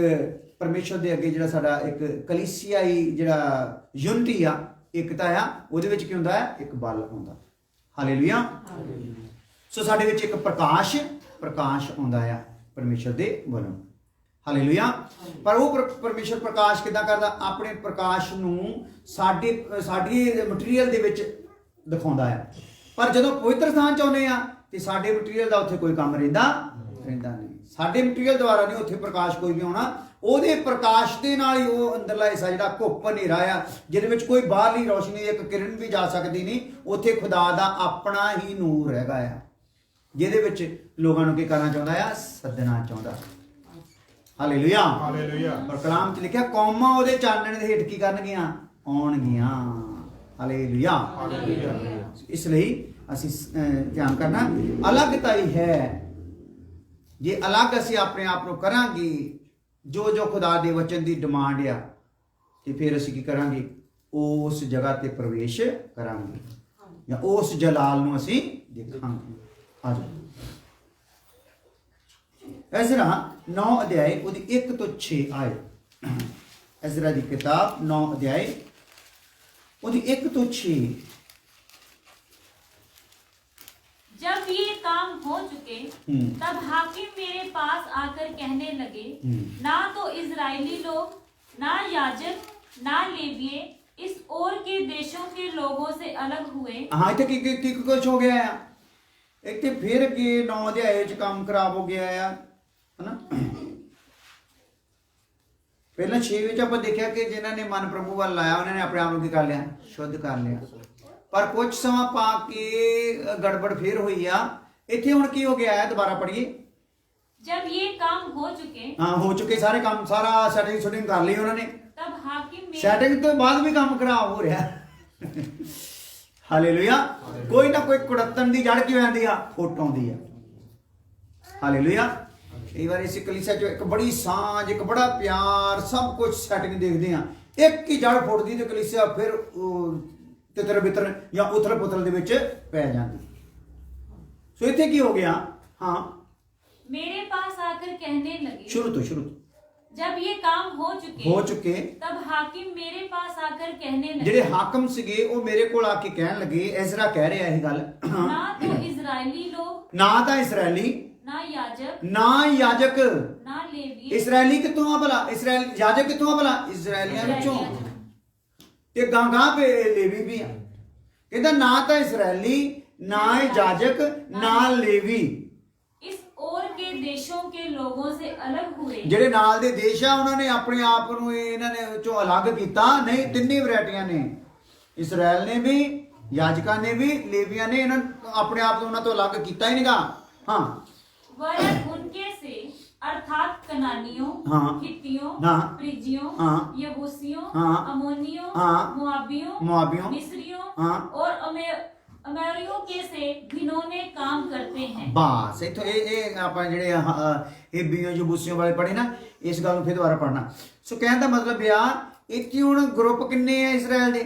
ਪਰਮੇਸ਼ਰ ਦੇ ਅੱਗੇ ਜਿਹੜਾ ਸਾਡਾ ਇੱਕ ਕਲੀਸਿਆਈ ਜਿਹੜਾ ਯੂਨਿਟੀ ਆ, ਏਕਤਾ ਆ, ਉਹਦੇ ਵਿੱਚ ਕੀ ਹੁੰਦਾ ਹੈ, ਇੱਕ ਬਲ ਹੁੰਦਾ। ਹਾਲੇਲੂਇਆ। ਸੋ ਸਾਡੇ ਵਿੱਚ ਇੱਕ ਪ੍ਰਕਾਸ਼ ਆਉਂਦਾ ਆ ਪਰਮੇਸ਼ਰ ਦੇ ਵੱਲੋਂ। ਹਾਲੇਲੂਇਆ। ਪਰ ਉਹ ਪਰਮੇਸ਼ਰ ਪ੍ਰਕਾਸ਼ ਕਿੱਦਾਂ ਕਰਦਾ? ਆਪਣੇ ਪ੍ਰਕਾਸ਼ ਨੂੰ ਸਾਡੀ ਮਟੀਰੀਅਲ ਦੇ ਵਿੱਚ ਦਿਖਾਉਂਦਾ ਆ। ਪਰ ਜਦੋਂ ਪਵਿੱਤਰ ਸਥਾਨ ਚ ਆਉਂਦੇ ਆ ਤੇ ਸਾਡੇ ਮਟੀਰੀਅਲ ਦਾ ਉੱਥੇ ਕੋਈ ਕੰਮ ਰਹਿੰਦਾ ਨਹੀਂ। ਸਾਡੇ ਮਟੀਰੀਅਲ ਦੁਆਰਾ ਨਹੀਂ ਉੱਥੇ ਪ੍ਰਕਾਸ਼ ਕੋਈ ਵੀ ਆਉਣਾ, ਉਹਦੇ ਪ੍ਰਕਾਸ਼ ਦੇ ਨਾਲ ਹੀ ਉਹ ਅੰਦਰਲਾ ਹਿੱਸਾ ਜਿਹੜਾ ਘੁੱਪ ਹਨੇਰਾ ਆ, ਜਿਹਦੇ ਵਿੱਚ ਕੋਈ ਬਾਹਰਲੀ ਰੋਸ਼ਨੀ ਇੱਕ ਕਿਰਨ ਵੀ ਜਾ ਸਕਦੀ ਨਹੀਂ, ਉੱਥੇ ਖੁਦਾ ਦਾ ਆਪਣਾ ਹੀ ਨੂਰ ਹੈਗਾ ਆ, ਜਿਹਦੇ ਵਿੱਚ ਲੋਕਾਂ ਨੂੰ ਕੀ ਕਰਨਾ ਚਾਹੁੰਦਾ ਆ? ਸੱਦਣਾ ਚਾਹੁੰਦਾ। ਹਾਲੇਲੂਇਆ। ਔਰ ਕਲਾਮ 'ਚ ਲਿਖਿਆ ਕੌਮਾਂ ਉਹਦੇ ਚਾਨਣ ਦੇ ਹੇਠ ਕੀ ਕਰਨਗੀਆਂ? ਆਉਣਗੀਆਂ। ਹਾਲੇਲੂਇਆ। ਇਸ ਲਈ ਅਸੀਂ ਧਿਆਨ ਕਰਨਾ, ਅਲੱਗਤਾ ਹੀ ਹੈ। ਜੇ ਅਲੱਗ ਅਸੀਂ ਆਪਣੇ ਆਪ ਨੂੰ ਕਰਾਂਗੇ ਜੋ ਖੁਦਾ ਦੇ ਵਚਨ ਦੀ ਡਿਮਾਂਡ ਆ, ਤੇ ਫਿਰ ਅਸੀਂ ਕੀ ਕਰਾਂਗੇ? ਉਸ ਜਗ੍ਹਾ ਤੇ ਪ੍ਰਵੇਸ਼ ਕਰਾਂਗੇ ਜਾਂ ਉਸ ਜਲਾਲ ਨੂੰ ਅਸੀਂ ਦੇਖਾਂਗੇ। ਆ ਜਾਓ ਐਜ਼ਰਾ 9 ਅਧਿਆਏ ਉਹਦੀ 1 ਤੋਂ 6 ਆਏ। ਐਜ਼ਰਾ ਦੀ ਕਿਤਾਬ 9 ਅਧਿਆਏ ਉਹਦੀ 1 ਤੋਂ 6। जब ये काम हो चुके तब हाकिम मेरे पास आकर कहने लगे, ना तो इजरायली लोग, ना याजक, ना लेविये इस ओर के देशों के लोगों से अलग हुए। हाँ, इतने की कुछ हो गया है, इतने फिर के 9 अध्याय च काम खराब हो गया है ना। पहले 6 ਵਿੱਚ ਆਪਾਂ ਦੇਖਿਆ ਕਿ ਜਿਨ੍ਹਾਂ ਨੇ ਮਨ ਪ੍ਰਭੂ ਵੱਲ ਲਾਇਆ ਉਹਨਾਂ ਨੇ ਆਪਣੇ ਆਪ ਨੂੰ ਕੀ ਕਰ ਲਿਆ? ਸ਼ੁੱਧ ਕਰ ਲਿਆ। ਪਰ ਕੁਝ ਸਮਾਂ ਪਾ ਕੇ ਗੜਬੜ ਫੇਰ ਹੋਈ ਆ। ਇੱਥੇ ਹੁਣ ਕੀ ਹੋ ਗਿਆ ਹੈ? ਦੁਬਾਰਾ ਪੜ੍ਹੀਏ। जब ये काम हो चुके, ਹਾਂ, ਹੋ ਚੁੱਕੇ ਸਾਰੇ ਕੰਮ, ਸਾਰਾ ਸੈਟਿੰਗ ਕਰ ਲਈ ਉਹਨਾਂ ਨੇ। तब हाकिम मेरे ਸੈਟਿੰਗ ਤੋਂ ਬਾਅਦ ਵੀ ਕੰਮ ਖਰਾਬ ਹੋ ਰਿਹਾ। ਹਾਲੇਲੂਇਆ। ਕੋਈ ਨਾ ਕੋਈ ਕੁੜੱਤਣ ਦੀ ਜੜ ਕੀ ਹੋ ਜਾਂਦੀ ਆ? ਫੁੱਟ ਆਉਂਦੀ ਆ। ਹਾਲੇਲੂਇਆ। ਕਈ ਵਾਰ ਇਸੇ ਕਲੀਸਿਆ 'ਚ ਇੱਕ ਬੜੀ ਸਾਂਝ, ਇੱਕ ਬੜਾ ਪਿਆਰ, ਸਭ ਕੁਝ ਸੈਟਿੰਗ ਦੇਖਦੇ ਆ, ਇੱਕ ਹੀ ਜੜ ਫੁੱਟਦੀ ਤੇ ਕਲੀਸਿਆ ਫਿਰ ਤਿੱਤਰ ਬਿੱਤਰ ਜਾਂ ਉਥਲ ਪੁਥਲ ਦੇ ਵਿੱਚ ਪੈ ਜਾਂਦੀ। ਸੋ ਇੱਥੇ ਕੀ ਹੋ ਗਿਆ? ਹਾਂ, मेरे पास आकर कहने लगे, ਸ਼ੁਰੂ ਤੋਂ जब ये काम हो चुके तब हाकिम मेरे पास आकर कहने लगे। ਜਿਹੜੇ ਹਾਕਮ ਸੀਗੇ ਉਹ ਮੇਰੇ ਕੋਲ ਆ ਕੇ ਕਹਿਣ ਲੱਗੇ, ਐਜ਼ਰਾ ਕਹਿ ਰਿਹਾ ਇਹ ਗੱਲ, ना तो इजरायली लोग, ਨਾ ਤਾਂ ਇਸਰਾਇਲੀ, ना याजक, ਨਾ ਯਾਜਕ। ना लेवी। ਇਸਰਾਇਲੀ ਕਿੱਥੋਂ ਆ ਭਲਾ? ਇਸਰਾਇਲ ਯਾਜਕ ਕਿੱਥੋਂ ਆ ਭਲਾ? ਇਸਰਾਇਲੀਆਂ ਵਿੱਚੋਂ। ਤੇ ਗਾਂਗਾ ਪੇ ਲੇਵੀ ਵੀ ਆ। ਕਹਿੰਦਾ ਨਾ ਤਾਂ ਇਸਰਾਇਲੀ, ਨਾ ਯਾਜਕ, ਨਾ ਲੇਵੀ। इस ओर के देशों के लोगों से अलग हुए। ਜਿਹੜੇ ਨਾਲ ਦੇ ਦੇਸ਼ ਆ ਉਹਨਾਂ ਨੇ ਆਪਣੇ ਆਪ ਨੂੰ ਇਹਨਾਂ ਨੇ ਵਿੱਚੋਂ ਅਲੱਗ ਕੀਤਾ। ਨਹੀਂ, ਤਿੰਨੇ ਵੈਰਾਈਟੀਆਂ ਨੇ, ਇਸਰਾਇਲ ਨੇ ਵੀ, ਯਾਜਕਾਂ ਨੇ ਵੀ, ਲੇਵੀਆਂ ਨੇ, ਇਹਨਾਂ ਆਪਣੇ ਆਪ ਨੂੰ ਉਹਨਾਂ ਤੋਂ ਅਲੱਗ ਕੀਤਾ ਹੀ ਨਹੀਂਗਾ। ਹਾਂ, वरन उनके से अर्थात कनानियों, हाँ, हित्तियों, हाँ, फ्रिजियों, हाँ, यबूसियों, हाँ, अमोनियों, हाँ, मोआबियों, मिस्रियों, मिस्रियों हाँ, और अमेरियों के से घिनौने काम करते हैं। ਬਸ ਇੱਥੋਂ ਇਹ ਆਪਾਂ ਜਿਹੜੇ ਹਿੱਬੀਆਂ ਯਬੂਸੀਆਂ ਵਾਲੇ ਪੜ੍ਹੇ ਨਾ, ਇਸ ਗੱਲ ਨੂੰ ਫਿਰ ਦੁਬਾਰਾ ਪੜ੍ਹਨਾ। ਸੋ ਕਹਿਣ ਦਾ ਮਤਲਬ ਆ ਇੱਥੇ ਹੁਣ ਗਰੁੱਪ ਕਿੰਨੇ ਆ ਇਸਰਾਇਲ ਦੇ?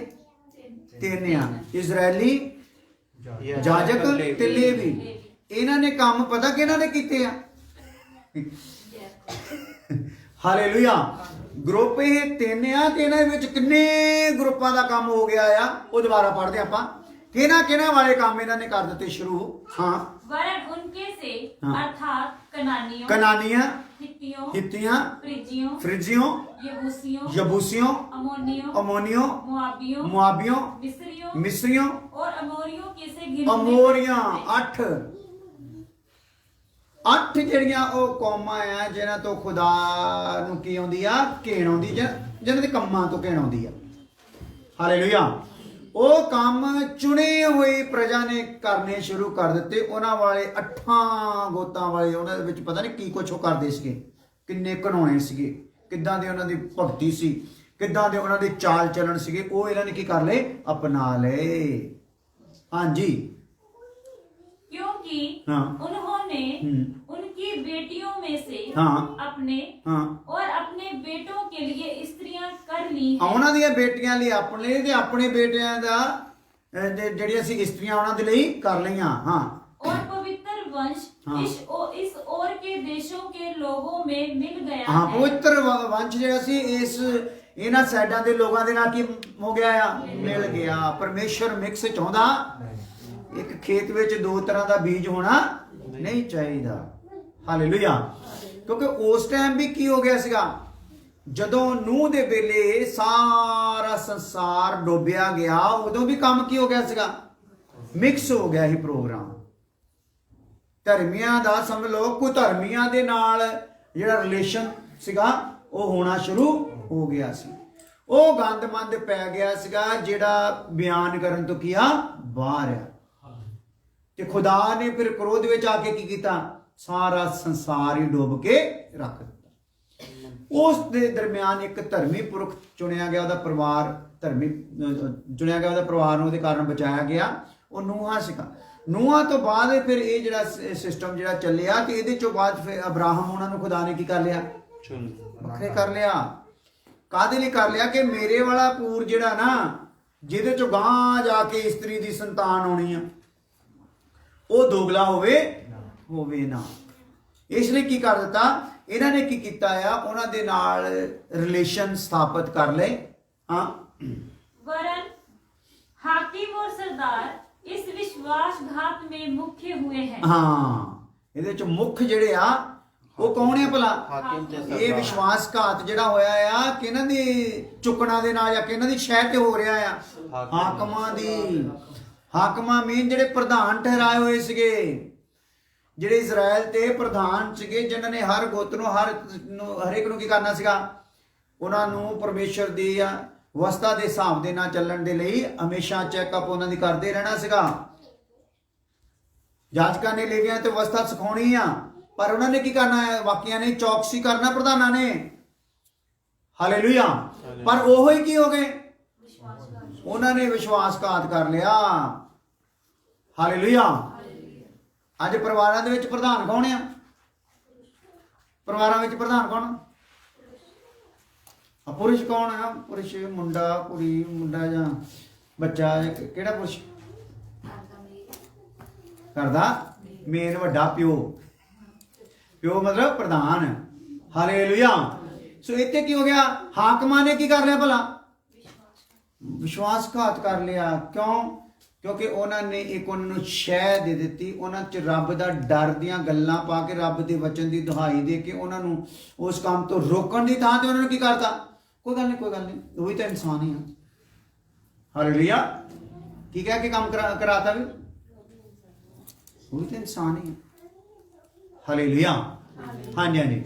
3 ਆ, ਇਸਰਾਇਲੀ, ਯਾਜਕ ਤੇ ਲੇਵੀ। ਇਹਨਾਂ ਨੇ ਕੰਮ ਪਤਾ ਕਿਹਨਾਂ ਨੇ ਕੀਤੇ ਆ? ਹਾਲੇਲੂਇਆ। ਗਰੁੱਪ ਇਹ 3 ਆ ਤੇ ਇਹਨਾਂ ਵਿੱਚ ਕਿੰਨੇ ਗਰੁੱਪਾਂ ਦਾ ਕੰਮ ਹੋ ਗਿਆ ਆ, ਉਹ ਦੁਬਾਰਾ ਪੜ੍ਹਦੇ ਆਪਾਂ। ਕਿਹਨਾਂ ਵਾਲੇ ਕੰਮ ਇਹਨਾਂ ਨੇ ਕਰ ਦਿੱਤੇ ਸ਼ੁਰੂ। ਹਾਂ, वरन उनके से हाँ, अर्थात कनानियां, हित्तियों, हित्तियां, फ्रिजियों, यबूसियों, अमोनियों, मोआबियों, मिस्रियों और अमोरियों के से अमोरियां। 8 ਜਿਹੜੀਆਂ ਉਹ ਕੌਮਾਂ ਆ ਜਿਨ੍ਹਾਂ ਤੋਂ ਖੁਦਾ ਨੂੰ ਕੀ ਆਉਂਦੀ ਆ? ਘੇਣ ਆਉਂਦੀ, ਜਿਨ੍ਹਾਂ ਦੇ ਕੰਮਾਂ ਤੋਂ ਘੇਣ ਆਉਂਦੀ ਆ। ਹਾਲੇਲੂਇਆ। ਉਹ ਕੰਮ ਚੁਣੀ ਹੋਈ ਪ੍ਰਜਾ ਨੇ ਕਰਨੇ ਸ਼ੁਰੂ ਕਰ ਦਿੱਤੇ। ਉਹਨਾਂ ਵਾਲੇ 8 ਗੋਤਾਂ ਵਾਲੇ, ਉਹਨਾਂ ਦੇ ਵਿੱਚ ਪਤਾ ਨਹੀਂ ਕੀ ਕੁਛ ਉਹ ਕਰਦੇ ਸੀਗੇ, ਕਿੰਨੇ ਘਿਨੌਣੇ ਸੀਗੇ, ਕਿੱਦਾਂ ਦੀ ਉਹਨਾਂ ਦੀ ਭਗਤੀ ਸੀ, ਕਿੱਦਾਂ ਦੇ ਉਹਨਾਂ ਦੇ ਚਾਲ ਚੱਲਣ ਸੀਗੇ, ਉਹ ਇਹਨਾਂ ਨੇ ਕੀ ਕਰ ਲਏ? ਅਪਣਾ ਲਏ। ਹਾਂਜੀ, क्योंकि हाँ, उन्होंने उनकी बेटियों में से हाँ, अपने हाँ, और अपने बेटों के लिए स्त्रियां कर ਲੀ ਹੈ। ਉਹਨਾਂ ਦੀਆਂ ਬੇਟੀਆਂ ਲਈ ਆਪਣੇ ਲਈ ਤੇ ਆਪਣੇ ਬੇਟਿਆਂ ਦਾ ਜਿਹੜੀਆਂ ਅਸੀਂ ਇਸਤਰੀਆਂ ਉਹਨਾਂ ਦੇ ਲਈ ਕਰ ਲਈਆਂ। ਹਾਂ और पवित्र वंश हाँ। इस ओर के देशों के लोगों में मिल गया ਹਾਂ है। ਪਵਿੱਤਰ ਵੰਸ਼ ਜਿਹੜਾ ਸੀ ਇਸ ਇਹਨਾਂ ਸਾਈਡਾਂ ਦੇ ਲੋਕਾਂ ਦੇ ਨਾਲ ਕੀ ਹੋ ਗਿਆ ਆ, ਮਿਲ ਗਿਆ। ਪਰਮੇਸ਼ਰ ਮਿਕਸ ਚਾਹੁੰਦਾ, ਇੱਕ ਖੇਤ ਵਿੱਚ ਦੋ ਤਰ੍ਹਾਂ ਦਾ ਬੀਜ ਹੋਣਾ ਨਹੀਂ ਚਾਹੀਦਾ। ਹਾਲੇਲੂਇਆ। ਕਿਉਂਕਿ ਉਸ ਟਾਈਮ ਵੀ ਕੀ ਹੋ ਗਿਆ ਸੀਗਾ, ਜਦੋਂ ਨੂਹ ਦੇ ਵੇਲੇ ਸਾਰਾ ਸੰਸਾਰ ਡੋਬਿਆ ਗਿਆ, ਉਦੋਂ ਵੀ ਕੰਮ ਕੀ ਹੋ ਗਿਆ ਸੀਗਾ, ਮਿਕਸ ਹੋ ਗਿਆ ਇਹ ਪ੍ਰੋਗਰਾਮ। ਧਰਮੀਆਂ ਦਾ ਸਮਝ ਲਓ, ਕੋਈ ਧਰਮੀਆਂ ਦੇ ਨਾਲ ਜਿਹੜਾ ਰਿਲੇਸ਼ਨ ਸੀਗਾ ਉਹ ਹੋਣਾ ਸ਼ੁਰੂ ਹੋ ਗਿਆ ਸੀ। ਉਹ ਗੰਦਮੰਦ ਪੈ ਗਿਆ ਸੀਗਾ ਜਿਹੜਾ ਬਿਆਨ ਕਰਨ ਤੋਂ ਕੀ ਆ, ਬਾਹਰ ਆ। ਤੇ ਖੁਦਾ ਨੇ ਫਿਰ ਕ੍ਰੋਧ ਵਿੱਚ ਆ ਕੇ ਕੀ ਕੀਤਾ, ਸਾਰਾ ਸੰਸਾਰ ਹੀ ਡੁੱਬ ਕੇ ਰੱਖ ਦਿੱਤਾ। ਉਸ ਦੇ ਦਰਮਿਆਨ ਇੱਕ ਧਰਮੀ ਪੁਰਖ ਚੁਣਿਆ ਗਿਆ, ਉਹਦਾ ਪਰਿਵਾਰ ਧਰਮੀ ਚੁਣਿਆ ਗਿਆ, ਉਹਦਾ ਪਰਿਵਾਰ ਨੂੰ ਉਹਦੇ ਕਾਰਨ ਬਚਾਇਆ ਗਿਆ, ਉਹ ਨੂਹਾਂ ਸੀਗਾ। ਨੂਹਾਂ ਤੋਂ ਬਾਅਦ ਫਿਰ ਇਹ ਜਿਹੜਾ ਸਿਸਟਮ ਜਿਹੜਾ ਚੱਲਿਆ, ਤੇ ਇਹਦੇ ਚੋਂ ਬਾਅਦ ਫਿਰ ਅਬਰਾਹਮ ਉਹਨਾਂ ਨੂੰ ਖੁਦਾ ਨੇ ਕੀ ਕਰ ਲਿਆ, ਵੱਖਰੇ ਕਰ ਲਿਆ। ਕਾਹਦੇ ਲਈ ਕਰ ਲਿਆ, ਕਿ ਮੇਰੇ ਵਾਲਾ ਪੂਰ ਜਿਹੜਾ ਨਾ, ਜਿਹਦੇ ਚੋਂ ਗਾਂ ਜਾ ਕੇ ਇਸਤਰੀ ਦੀ ਸੰਤਾਨ ਆਉਣੀ ਆ, ਉਹ ਦੋਗਲਾ ਹੋਵੇ ਨਾ। ਇਸ ਲਈ ਕੀ ਕਰ ਦਿੱਤਾ ਇਹਨਾਂ ਨੇ, ਕੀ ਕੀਤਾ ਆ, ਉਹਨਾਂ ਦੇ ਨਾਲ ਰਿਲੇਸ਼ਨ ਸਥਾਪਿਤ ਕਰ ਲਏ। ਹਾਂ वरन हाकिम और सरदार इस विश्वासघात में मुख्य हुए हैं। ਹਾਂ ਇਹਦੇ ਚ ਮੁੱਖ ਜਿਹੜੇ ਆ ਉਹ ਕੌਣ ਆ ਭਲਾ, ਇਹ ਵਿਸ਼ਵਾਸਘਾਤ ਜਿਹੜਾ ਹੋਇਆ ਆ ਕਿ ਇਹਨਾਂ ਦੀ ਚੁੱਕਣਾ ਦੇ ਨਾਲ, ਜਾਂ ਕਿ ਇਹਨਾਂ ਦੀ ਸ਼ਹਿ ਤੇ ਹੋ ਰਿਹਾ ਆ, ਹਾਕਮਾਂ ਮੇਨ ਜਿਹੜੇ ਪ੍ਰਧਾਨ ਠਹਿਰਾਏ ਹੋਏ ਸੀਗੇ, ਜਿਹੜੇ ਇਜ਼ਰਾਈਲ ਤੇ ਪ੍ਰਧਾਨ ਸੀਗੇ, ਜਿਨ੍ਹਾਂ ਨੇ ਹਰ ਗੋਤ ਨੂੰ ਹਰੇਕ ਨੂੰ ਕੀ ਕਰਨਾ ਸੀਗਾ, ਉਹਨਾਂ ਨੂੰ ਪਰਮੇਸ਼ਰ ਦੀ ਅਵਸਥਾ ਦੇ ਹਿਸਾਬ ਦੇ ਨਾਲ ਚੱਲਣ ਦੇ ਲਈ ਹਮੇਸ਼ਾ ਚੈੱਕਅਪ ਉਹਨਾਂ ਦੀ ਕਰਦੇ ਰਹਿਣਾ ਸੀਗਾ। ਜਾਜਕਾਂ ਨੇ ਲੇਵੀਆਂ ਤੇ ਅਵਸਥਾ ਸਿਖਾਉਣੀ ਆ, ਪਰ ਉਹਨਾਂ ਨੇ ਕੀ ਕਰਨਾ ਹੈ, ਵਾਕਿਆਂ ਨੇ ਚੌਕਸੀ ਕਰਨਾ ਪ੍ਰਧਾਨਾਂ ਨੇ। ਹਾਲੇਲੂਇਆ। ਪਰ ਉਹੋ ਹੀ ਕੀ ਹੋ ਗਏ, ਉਹਨਾਂ ਨੇ ਵਿਸ਼ਵਾਸਘਾਤ ਕਰ ਲਿਆ। ਹਾਲੇਲੂਇਆ। ਅੱਜ ਪਰਿਵਾਰਾਂ ਦੇ ਵਿੱਚ ਪ੍ਰਧਾਨ ਕੌਣ ਆ, ਪਰਿਵਾਰਾਂ ਵਿੱਚ ਪ੍ਰਧਾਨ ਕੌਣ, ਪੁਰਸ਼ ਕੌਣ ਆ, ਪੁਰਸ਼, ਮੁੰਡਾ ਕੁੜੀ, ਮੁੰਡਾ ਜਾਂ ਬੱਚਾ, ਕਿਹੜਾ ਪੁਰਸ਼ ਕਰਦਾ, ਮੇਨ ਵੱਡਾ ਪਿਓ ਮਤਲਬ ਪ੍ਰਧਾਨ। ਹਾਲੇਲੂਇਆ। ਸੋ ਇੱਥੇ ਕੀ ਹੋ ਗਿਆ, ਹਾਕਮਾਂ ਨੇ ਕੀ ਕਰ ਲਿਆ ਭਲਾ, ਵਿਸ਼ਵਾਸਘਾਤ ਕਰ ਲਿਆ। ਕਿਉਂਕਿ ਉਹਨਾਂ ਨੇ ਇੱਕ ਉਹਨਾਂ ਨੂੰ ਸ਼ਹਿ ਦੇ ਦਿੱਤੀ, ਉਹਨਾਂ 'ਚ ਰੱਬ ਦਾ ਡਰ ਦੀਆਂ ਗੱਲਾਂ ਪਾ ਕੇ, ਰੱਬ ਦੇ ਵਚਨ ਦੀ ਦੁਹਾਈ ਦੇ ਕੇ ਉਹਨਾਂ ਨੂੰ ਉਸ ਕੰਮ ਤੋਂ ਰੋਕਣ ਦੀ ਥਾਂ ਤੇ ਉਹਨਾਂ ਨੇ ਕੀ ਕਰਤਾ, ਕੋਈ ਗੱਲ ਨਹੀਂ, ਉਹੀ ਤਾਂ ਇਨਸਾਨ ਹੀ ਆ। ਹਾਲੇਲੂਇਆ। ਕੀ ਕਹਿ ਕੇ ਕੰਮ ਕਰਾਤਾ ਵੀ, ਉਹੀ ਤਾਂ ਇਨਸਾਨ ਹੀ ਆ। ਹਾਲੇਲੂਇਆ। ਹਾਂਜੀ।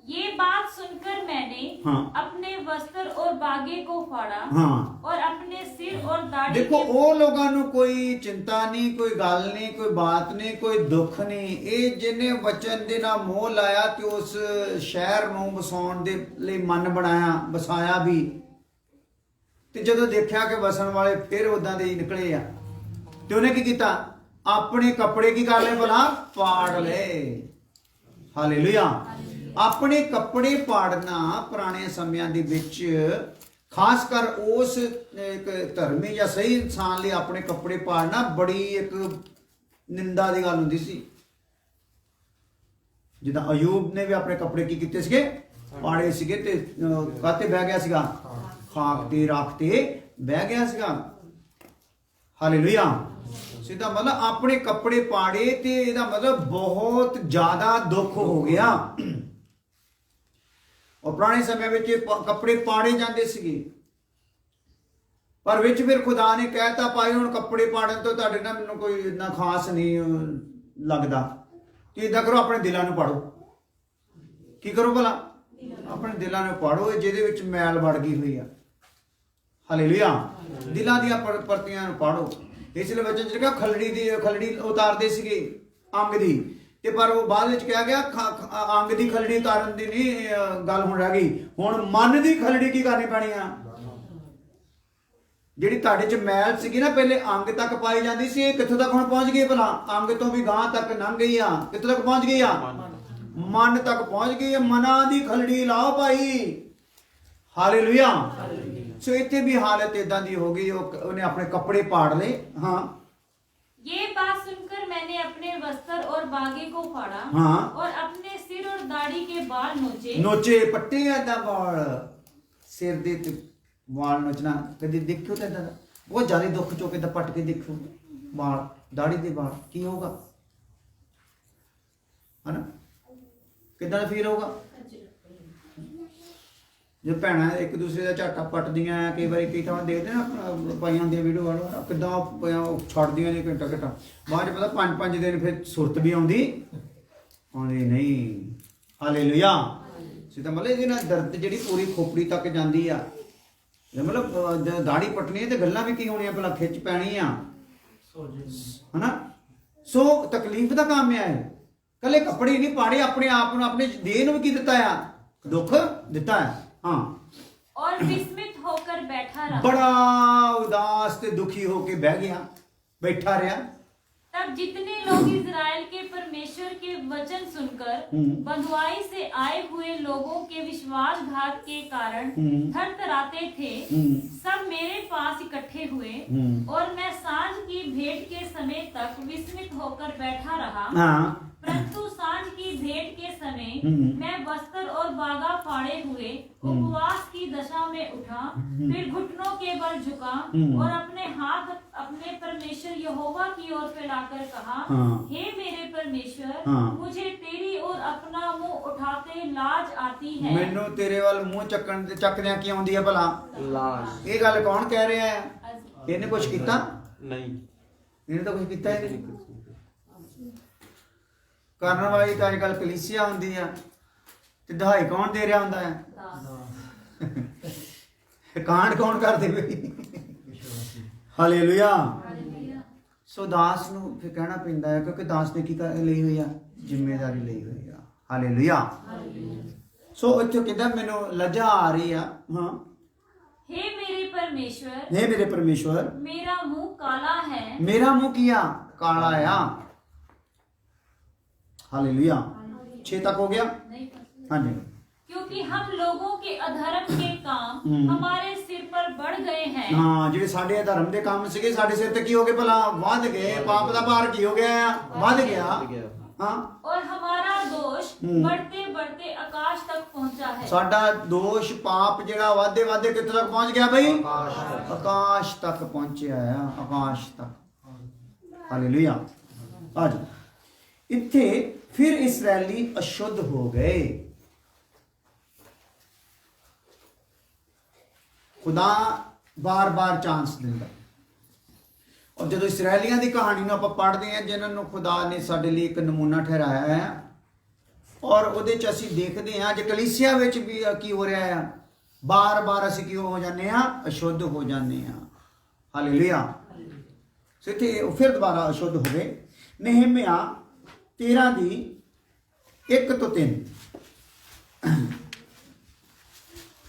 ये बात सुनकर मैंने हाँ। अपने वस्त्र और बागे को फाड़ा हाँ। और अपने सिर और दाढ़ी ਦੇਖੋ ਉਹ ਲੋਕਾਂ ਨੂੰ ਕੋਈ ਚਿੰਤਾ ਨਹੀਂ, ਕੋਈ ਗੱਲ ਨਹੀਂ, ਕੋਈ ਬਾਤ ਨਹੀਂ, ਕੋਈ ਦੁੱਖ ਨਹੀਂ। ਇਹ ਜਿਹਨੇ ਵਚਨ ਦੇ ਨਾਲ ਮੋਹ ਲਾਇਆ ਤੇ ਉਸ ਸ਼ਹਿਰ ਨੂੰ ਵਸਾਉਣ ਦੇ ਲਈ ਮਨ ਬਣਾਇਆ, ਵਸਾਇਆ ਵੀ, ਤੇ ਜਦੋਂ ਦੇਖਿਆ ਕਿ ਵਸਣ ਵਾਲੇ ਫਿਰ ਉਦਾਂ ਦੇ ਹੀ ਨਿਕਲੇ ਆ, ਤੇ ਉਹਨੇ ਕੀ ਕੀਤਾ, ਆਪਣੇ ਕੱਪੜੇ ਕੀ ਕਰ ਲਏ ਭਲਾ, ਪਾੜ ਲਏ। ਹਾਲੇਲੂਇਆ। ਆਪਣੇ ਕੱਪੜੇ ਪਾੜਨਾ ਪੁਰਾਣੇ ਸਮਿਆਂ ਦੇ ਵਿੱਚ, ਖਾਸ ਕਰ ਉਸ ਇੱਕ ਧਰਮੀ ਜਾਂ ਸਹੀ ਇਨਸਾਨ ਲਈ ਆਪਣੇ ਕੱਪੜੇ ਪਾੜਨਾ ਬੜੀ ਇੱਕ ਨਿੰਦਾ ਦੀ ਗੱਲ ਹੁੰਦੀ ਸੀ। ਜਿੱਦਾਂ ਅਯੂਬ ਨੇ ਵੀ ਆਪਣੇ ਕੱਪੜੇ ਕੀ ਕੀਤੇ ਸੀਗੇ, ਪਾੜੇ ਸੀਗੇ, ਤੇ ਕਾਤੇ ਬਹਿ ਗਿਆ ਸੀਗਾ, ਖਾਕ ਤੇ ਰਾਖ ਤੇ ਬਹਿ ਗਿਆ ਸੀਗਾ। ਹਾਲੇਲੂਇਆ। ਸਿੱਧਾ ਮਤਲਬ ਆਪਣੇ ਕੱਪੜੇ ਪਾੜੇ, ਤੇ ਇਹਦਾ ਮਤਲਬ ਬਹੁਤ ਜ਼ਿਆਦਾ ਦੁੱਖ ਹੋ ਗਿਆ। और पुराने समय में कपड़े पाड़े जाते सीगे, पर विच फिर खुदा ने कहता भाई हुण कपड़े पाड़न तो तुहाडे नाल मैनूं कोई इन्ना खास नहीं लगदा, कि इदां करो अपने दिलां नूं पाड़ो। की करो भला, अपने दिलां नूं पाड़ो जिहदे विच मैल वड़ गई हुई आ। हालेलुया। दिलां दीआं परतियां नूं पाड़ो। इसलिए वचन च लिखिआ खलड़ी उतारदे सीगे अंग दी, ਤੇ ਪਰ ਉਹ ਬਾਅਦ ਵਿੱਚ ਕਿਹਾ ਗਿਆ ਅੰਗ ਦੀ ਖਲੜੀ ਉਤਾਰਨ ਦੀ ਨਹੀਂ ਗੱਲ ਹੁਣ ਰਹਿ ਗਈ, ਹੁਣ ਮਨ ਦੀ ਖਲੜੀ ਕੀ ਕਰਨੀ ਪੈਣੀ ਆ। ਜਿਹੜੀ ਤੁਹਾਡੇ 'ਚ ਮੈਲ ਸੀਗੀ ਨਾ, ਪਹਿਲੇ ਅੰਗ ਤੱਕ ਪਾਈ ਜਾਂਦੀ ਸੀ, ਇਹ ਕਿੱਥੋਂ ਤੱਕ ਹੁਣ ਪਹੁੰਚ ਗਈ ਭਲਾ, ਅੰਗ ਤੋਂ ਵੀ ਗਾਂ ਤੱਕ ਲੰਘ ਗਈ ਆ। ਕਿੱਥੋਂ ਤੱਕ ਪਹੁੰਚ ਗਈ ਆ, ਮਨ ਤੱਕ ਪਹੁੰਚ ਗਈ ਆ। ਮਨਾਂ ਦੀ ਖਲੜੀ ਲਾਓ ਭਾਈ। ਹਾਲੇਲੂਇਆ। ਸੋ ਇੱਥੇ ਵੀ ਹਾਲਤ ਇਦਾਂ ਦੀ ਹੋ ਗਈ, ਉਹਨੇ ਆਪਣੇ ਕੱਪੜੇ ਪਾੜ ਲਏ। ਹਾਂ, ये बात सुनकर मैंने अपने वस्त्र और बागे को फाड़ा हाँ। और अपने सिर और दाढ़ी के बाल नोचे। ਨੋਚੇ ਪੱਟੇ ਏਦਾਂ ਵਾਲ, ਸਿਰ ਦੇ ਤੇ ਵਾਲ ਨੋਚਣਾ ਕਦੇ ਦੇਖਿਓ ਤਾਂ ਏਦਾਂ ਦਾ ਬਹੁਤ ਜ਼ਿਆਦਾ ਦੁੱਖ ਚੋਕੇ ਦਾ ਪੱਟ ਕੇ ਦੇਖੋ ਵਾਲ, ਦਾੜੀ ਦੇ ਵਾਲ, ਕੀ ਹੋਊਗਾ ਹਨਾ, ਕਿੱਦਾਂ ਦਾ ਫੀਲ ਹੋਊਗਾ। ਜੇ ਭੈਣਾਂ ਇੱਕ ਦੂਸਰੇ ਦਾ ਝਾਟਾ ਪੱਟਦੀਆਂ, ਕਈ ਵਾਰੀ ਕਈ ਥਾਂ ਦੇਖਦੇ ਨਾ ਆਪਣਾ ਪਾਈਆਂ ਹੁੰਦੀਆਂ ਵੀਡੀਓ ਵਾਲ ਕਿੱਦਾਂ ਉਹ ਛੱਡਦੀਆਂ ਨੇ ਘੰਟਾ ਘੰਟਾ, ਬਾਅਦ 'ਚ ਪਤਾ 5-5 ਦਿਨ ਫਿਰ ਸੁਰਤ ਵੀ ਆਉਂਦੀ ਨਹੀਂ। ਹਾਲੇਲੂਇਆ। ਸਿੱਧਾ ਮਤਲਬ ਇਹਦੇ ਨਾਲ ਦਰਦ ਜਿਹੜੀ ਪੂਰੀ ਖੋਪੜੀ ਤੱਕ ਜਾਂਦੀ ਆ, ਮਤਲਬ ਦਾੜੀ ਪੱਟਣੀ ਤੇ ਗੱਲਾਂ ਵੀ ਕੀ ਹੋਣੀਆਂ, ਭਲਾ ਖਿੱਚ ਪੈਣੀ ਆ ਹਨਾ। ਸੋ ਤਕਲੀਫ ਦਾ ਕੰਮ ਆ ਇਹ, ਕੱਲੇ ਕੱਪੜੇ ਨਹੀਂ ਪਾੜੇ, ਆਪਣੇ ਆਪ ਨੂੰ ਆਪਣੇ ਦੇਹ ਨੂੰ ਵੀ ਕੀ ਦਿੱਤਾ ਆ, ਦੁੱਖ ਦਿੱਤਾ ਹੈ। हाँ, और विस्मित होकर बैठा रहा। बड़ा उदास ते दुखी होके बह गया, बैठा रहा। तब जितने लोग इजराइल के परमेश्वर के वचन सुनकर बंधुआई से आए हुए लोगों के विश्वासघात के कारण थरथराते थे, सब मेरे पास इकट्ठे हुए और मैं सांझ की भेंट के समय तक विस्मित होकर बैठा रहा। परंतु सांझ की भेंट के समय मैं वस्त्र और बागा फाड़े हुए उपवास की दशा में उठा, फिर घुटनों के बल झुका और अपने हाथ अपने परमेश्वर यहोवा की ओर फैलाकर कहा, हे मेरे परमेश्वर, मुझे तेरी ओर अपना मुंह उठाते लाज आती है। मैनू तेरे वाल मुंह चकदियां की आउंदी है भला लाज। ये गल कौन कह रहा है? इन्हें कुछ कीता नहीं, इन्हें तो कुछ कीता ही नहीं। ਕਰਨ ਵਾਲੀ ਤਾਂ ਅੱਜਕੱਲ ਕਲੀਸਿਆ ਹੁੰਦੀ ਆ ਤੇ ਦਹਾਈ ਕੌਣ ਦੇ ਰਿਹਾ ਹੁੰਦਾ ਹੈ? ਕਾਂਡ ਕੌਣ ਕਰਦੇ ਵੇ? ਹਾਲੇਲੂਇਆ। ਸੋ ਦਾਸ ਨੂੰ ਫਿਰ ਕਹਿਣਾ ਪੈਂਦਾ ਹੈ, ਕਿਉਂਕਿ ਦਾਸ ਨੇ ਕੀ ਲਈ ਹੋਈ ਆ, ਜ਼ਿੰਮੇਵਾਰੀ ਲਈ ਹੋਈ ਆ। ਹਾਲੇਲੂਇਆ। ਸੋ ਇੱਥੇ ਕਿਦਾਂ ਮੈਨੂੰ ਲੱਜਾ ਆ ਰਹੀ ਆ। ਹਾਂ, हे मेरे परमेश्वर, हे मेरे परमेश्वर, मेरा मुंह काला है। मेरा मुंह किया काला आ। हालेलुया। 6 तक हो गया। हाँ जी। क्योंकि हम लोगों के अधर्म के काम हमारे सिर पर बढ़ गए हैं। हाँ, ਜਿਹੜੇ ਸਾਡੇ ਅਧਰਮ ਦੇ ਕੰਮ ਸੀਗੇ ਸਾਡੇ ਸਿਰ ਤੇ ਕੀ ਹੋ ਗਏ ਭਲਾ? ਵੱਧ ਗਏ। ਪਾਪ ਦਾ ਭਾਰ ਕੀ ਹੋ ਗਿਆ? ਵੱਧ ਗਿਆ। हाँ, और हमारा दोष बढ़ते बढ़ते आकाश तक पहुंचा है। ਸਾਡਾ ਦੋਸ਼ ਪਾਪ ਜਿਹੜਾ ਵਾਧੇ ਵਾਧੇ ਕਿੱਥੇ ਤੱਕ ਪਹੁੰਚ ਗਿਆ ਬਈ? ਆਕਾਸ਼ ਤੱਕ ਪਹੁੰਚਿਆ ਆ, ਆਕਾਸ਼ ਤੱਕ। ਹਾਲੇਲੂਇਆ। ਅੱਜ ਇੱਥੇ फिर इसराइली अशुद्ध हो गए। खुदा बार बार चांस दिंदा। और जब इसराइलियां की कहानी ਨੂੰ ਆਪਾਂ ਪੜ੍ਹਦੇ ਹਾਂ, ਜਿਨ੍ਹਾਂ ਨੂੰ ਖੁਦਾ ਨੇ ਸਾਡੇ ਲਈ ਇੱਕ ਨਮੂਨਾ ਠਹਿਰਾਇਆ ਹੈ, ਔਰ ਉਹਦੇ ਚ ਅਸੀਂ ਦੇਖਦੇ ਹਾਂ ਜੇ ਕਲੀਸਿਆ ਵਿੱਚ ਵੀ ਕੀ ਹੋ ਰਿਹਾ ਹੈ, ਬਾਰ ਬਾਰ ਅਸੀਂ ਕੀ ਹੋ ਜਾਂਦੇ ਹਾਂ? ਅਸ਼ੁੱਧ ਹੋ ਜਾਂਦੇ ਹਾਂ। ਹਾਲੇਲੂਇਆ। ਸੋ ਇੱਥੇ ਉਹ ਫਿਰ ਦੁਬਾਰਾ ਅਸ਼ੁੱਧ ਹੋ ਗਏ। ਨehemiah 13 ਦੀ 1 ਤੋਂ 3।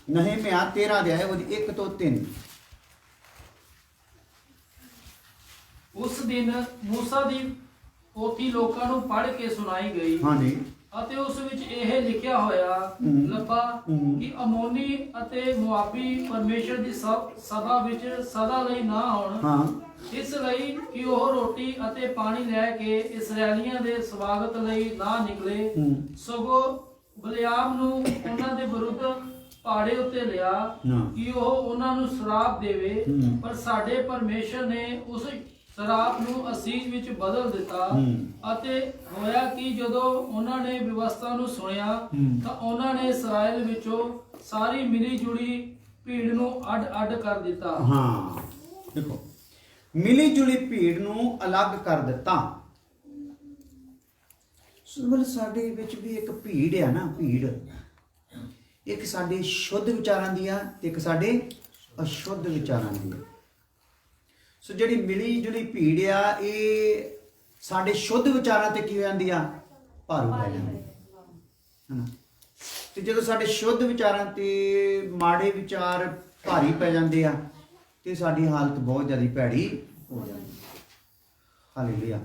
ਨehemiah 13 ਦੇ ਆਏ ਉਹਦੀ 1 ਤੋਂ 3। ਉਸ ਦਿਨ ਮੂਸਾ ਦੀ ਪੋਥੀ ਲੋਕਾਂ ਨੂੰ ਪੜ੍ਹ ਕੇ ਸੁਣਾਈ ਗਈ। ਹਾਂਜੀ। ਅਤੇ ਉਸ ਵਿੱਚ ਇਹ ਲਿਖਿਆ ਹੋਇਆ ਲੱਭਾ ਕਿ ਅਮੋਨੀ ਅਤੇ ਮੁਆਬੀ ਪਰਮੇਸ਼ਰ ਦੀ ਸਭਾ ਵਿੱਚ ਸਦਾ ਲਈ ਨਾ ਆਉਣ, ਇਸ ਲਈ ਕਿ ਉਹ ਰੋਟੀ ਅਤੇ ਪਾਣੀ ਲੈ ਕੇ ਇਸਰਾਏਲੀਆਂ ਦੇ ਸਵਾਗਤ ਲਈ ਨਾ ਨਿਕਲੇ, ਸਗੋਂ ਬਲਿਆਮ ਨੂੰ ਉਹਨਾਂ ਦੇ ਵਿਰੁੱਧ ਪਹਾੜੇ ਉੱਤੇ ਲਿਆ ਕਿ ਉਹ ਉਹਨਾਂ ਨੂੰ ਸ਼ਰਾਪ ਦੇਵੇ। ਪਰ ਸਾਡੇ ਪਰਮੇਸ਼ਰ ਨੇ ਉਸ ਸ਼ਰਾਪ ਨੂੰ ਅਸੀਸ ਵਿੱਚ ਬਦਲ ਦਿੱਤਾ। ਅਤੇ ਹੋਇਆ ਕਿ ਜਦੋਂ ਉਹਨਾਂ ਨੇ ਵਿਵਸਥਾ ਨੂੰ ਸੁਣਿਆ ਤਾਂ ਉਹਨਾਂ ਨੇ ਇਸਰਾਇਲ ਵਿੱਚੋਂ ਸਾਰੀ ਮਿਲੀ ਜੁਲੀ ਭੀੜ ਨੂੰ ਅੱਡ ਅੱਡ ਕਰ ਦਿੱਤਾ। ਹਾਂ, ਦੇਖੋ, ਮਿਲੀ ਜੁਲੀ ਭੀੜ ਨੂੰ ਅਲੱਗ ਕਰ ਦਿੱਤਾ। ਮਤਲਬ ਸਾਡੇ ਵਿੱਚ ਵੀ ਇੱਕ ਭੀੜ ਆ ਨਾ, ਭੀੜ ਇੱਕ ਸਾਡੇ ਸ਼ੁੱਧ ਵਿਚਾਰਾਂ ਦੀ ਆ ਤੇ ਇੱਕ ਸਾਡੇ ਅਸ਼ੁੱਧ ਵਿਚਾਰਾਂ ਦੀ ਆ। ਸੋ ਜਿਹੜੀ ਮਿਲੀ ਜੁਲੀ ਭੀੜ ਆ, ਇਹ ਸਾਡੇ ਸ਼ੁੱਧ ਵਿਚਾਰਾਂ ਤੇ ਕੀ ਹੋ ਜਾਂਦੀ ਆ? ਭਾਰੂ ਪੈ ਜਾਂਦੀ ਹੈ। ਤੇ ਜਦੋਂ ਸਾਡੇ ਸ਼ੁੱਧ ਵਿਚਾਰਾਂ ਤੇ ਮਾੜੇ ਵਿਚਾਰ ਭਾਰੀ ਪੈ ਜਾਂਦੇ ਆ ਤੇ ਸਾਡੀ ਹਾਲਤ ਬਹੁਤ ਜ਼ਿਆਦਾ ਭੈੜੀ ਹੋ ਜਾਂਦੀ ਹੈ। Hallelujah,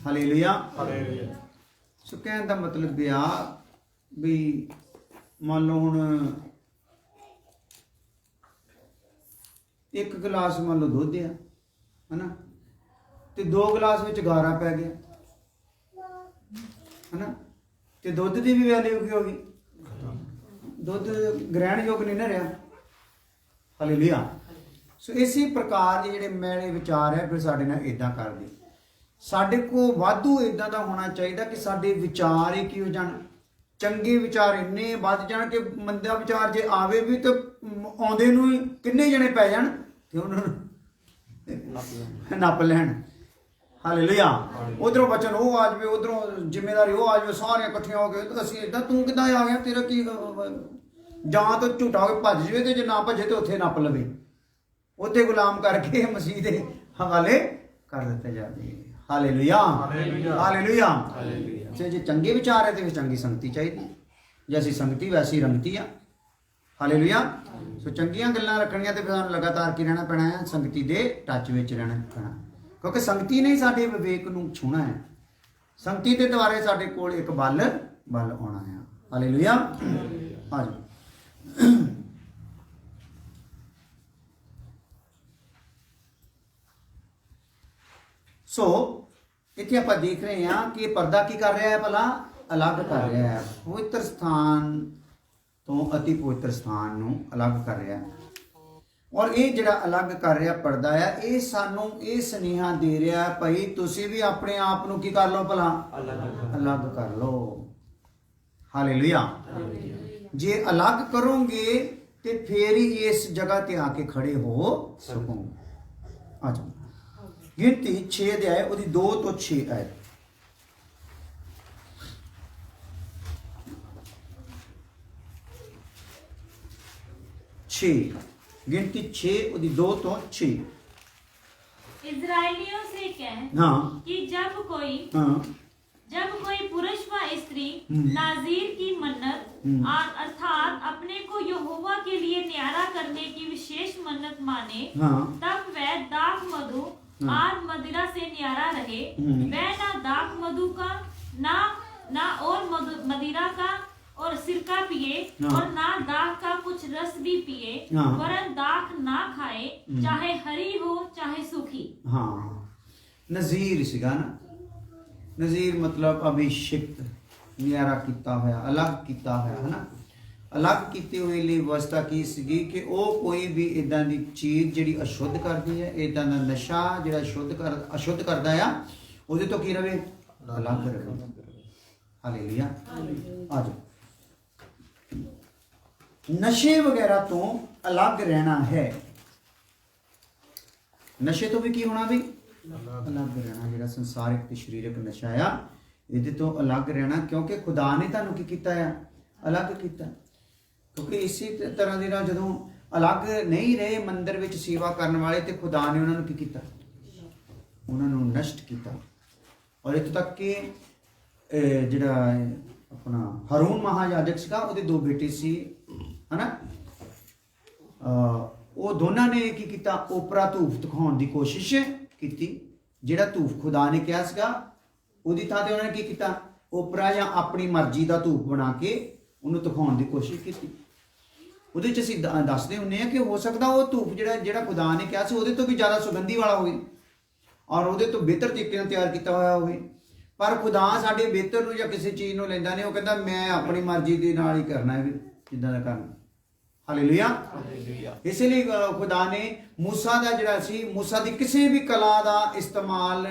hallelujah, hallelujah. ਸੋ ਕਹਿਣ ਦਾ ਮਤਲਬ ਆ ਵੀ ਮੰਨ ਲਓ ਹੁਣ 1 गिलास मान लो दुध है ना, तो 2 गिलास में गारा पै गया है ना, तो दुध की भी वैल्यू की होगी, दुध ग्रहण योग नहीं ना रहा। हालेलुया। सो इसी प्रकार के जिहड़े मैले विचार है फिर साडे नाल इदां करदे, साडे को वाधू इदां दा होना चाहिए कि साडे विचार ही की हो जाण, चंगे विचार इन्ने वध जाण कि मंदा विचार जे आवे भी तो आउंदे नूं ही किन्ने जणे पै जाण ते उन्हां नूं नप लैण। हालेलुया। उधरों बचन वो आ जाए, उधरों जिम्मेदारी वो आ जाए, सारे इकट्ठियां हो गए असीं इदां, तूं किदां आ गया, तेरा की जां तो झूठा हो के भज जाए ते जे ना भजे तो उत्थे नप लवे, उत्थे गुलाम करके मसीह दे हवाले कर दिते जाते। Hallelujah hallelujah. जे चंगे विचार है तो फिर चंगी संगति चाहिए, जैसी संगति वैसी रंगती आ। हालेलुया। सो चंगियां गल्लां रखणियां ते फिर सानूं लगातार की रहना पैना है, संगति दे टच विच रहना पैना, क्योंकि संगति ने साडे विवेक नूं छूना है, संगति के द्वारे साडे कोल एक बल आउणा है। हालेलुया। आ जाओ। सो इत्थे आपां देख रहे हैं कि पर्दा की कर रहा है, भला अलग कर रहा है, पवित्र स्थान तो अति पवित्र स्थान नूं अलग कर रहा है। और ये जिहड़ा अलग कर रहा पर्दा है, ये सानू ये सुनेहा दे रहा है, भाई तुसी भी अपने आप नूं की कर लो, भला अलग कर लो। हालेलुया। जे अलग करोगे तो फिर ही इस जगह ते आके खड़े हो सकोगे। आ जाओ। गिनती 6 अध्याय उहदी 2 तो 6 आए। गिनती 6 उहदी 2 तो 6। इजराइलियों से कह हाँ कि जब कोई पुरुष व स्त्री नाजीर की मन्नत अर्थात अपने को यहोवा के लिए न्यारा करने की विशेष मन्नत माने, तब वह दाख मधु और मदिरा से न्यारा रहे। वह ना दाख मधु का ना और मदिरा का और सिरका पिए और ना दाख का कुछ रस भी पिए, वरन दाख ना खाए, चाहे हरी हो चाहे सूखी। हाँ, नजीर सीगा ना, नजीर मतलब अभिषिक्त, न्यारा किता होया, अलग किता होया है ना। अलग की हुई लिए व्यवस्था की सीगी कि वह कोई भी इदां दी चीज़ जिहड़ी अशुद्ध करती है, इदां दा नशा जिहड़ा अशुद्ध करदा आ, उहदे तो की रहे, अलग रहे। हालेलुया। आ जाओ। नशे वगैरह तो अलग रहना है, नशे तो भी की होना भी अलग रहना, जिहड़ा संसारिक ते शरीरक नशा आ, इहदे तो अलग रहना, क्योंकि खुदा ने तुहानूं की कीता है, अलग कीता। क्योंकि इसी तरह दे नाल जदों अलग नहीं रहे मंदिर विच सेवा करने वाले, तो खुदा ने उन्होंने की कीता, उन्होंने नष्ट किया। और इत्थों तक कि जिहड़ा अपना हारून महायाजक सीगा, उहदे 2 बेटे सी है ना, वो दोनों ने की कीता, ओपरा धूफ दिखाउण दी कोशिश की, जिहड़ा धूफ खुदा ने कहा सीगा उहदी थां ते उन्होंने की कीता, ओपरा या अपनी मर्जी का धूफ बना के उन्होंने दिखाउण दी कोशिश की। उहदे च असीं दसदे हुंदे आ कि हो सकदा वो धूफ जिहड़ा खुदा ने कहा सी उहदे तो भी ज़्यादा सुगंधी वाला होवे और उहदे तो बेहतर तरीके नाल तैयार किया होया होवे, पर खुदा साडे बेहतर नूं जां किसी चीज़ नूं लैंदा नहीं, वो कहंदा मैं अपनी मर्जी दे नाल ही करना है, जिद्दां दा करना। हालेलुया। इसलिए खुदा ने मूसा दा जिहड़ा सी, मूसा दी किसी भी कला दा इस्तेमाल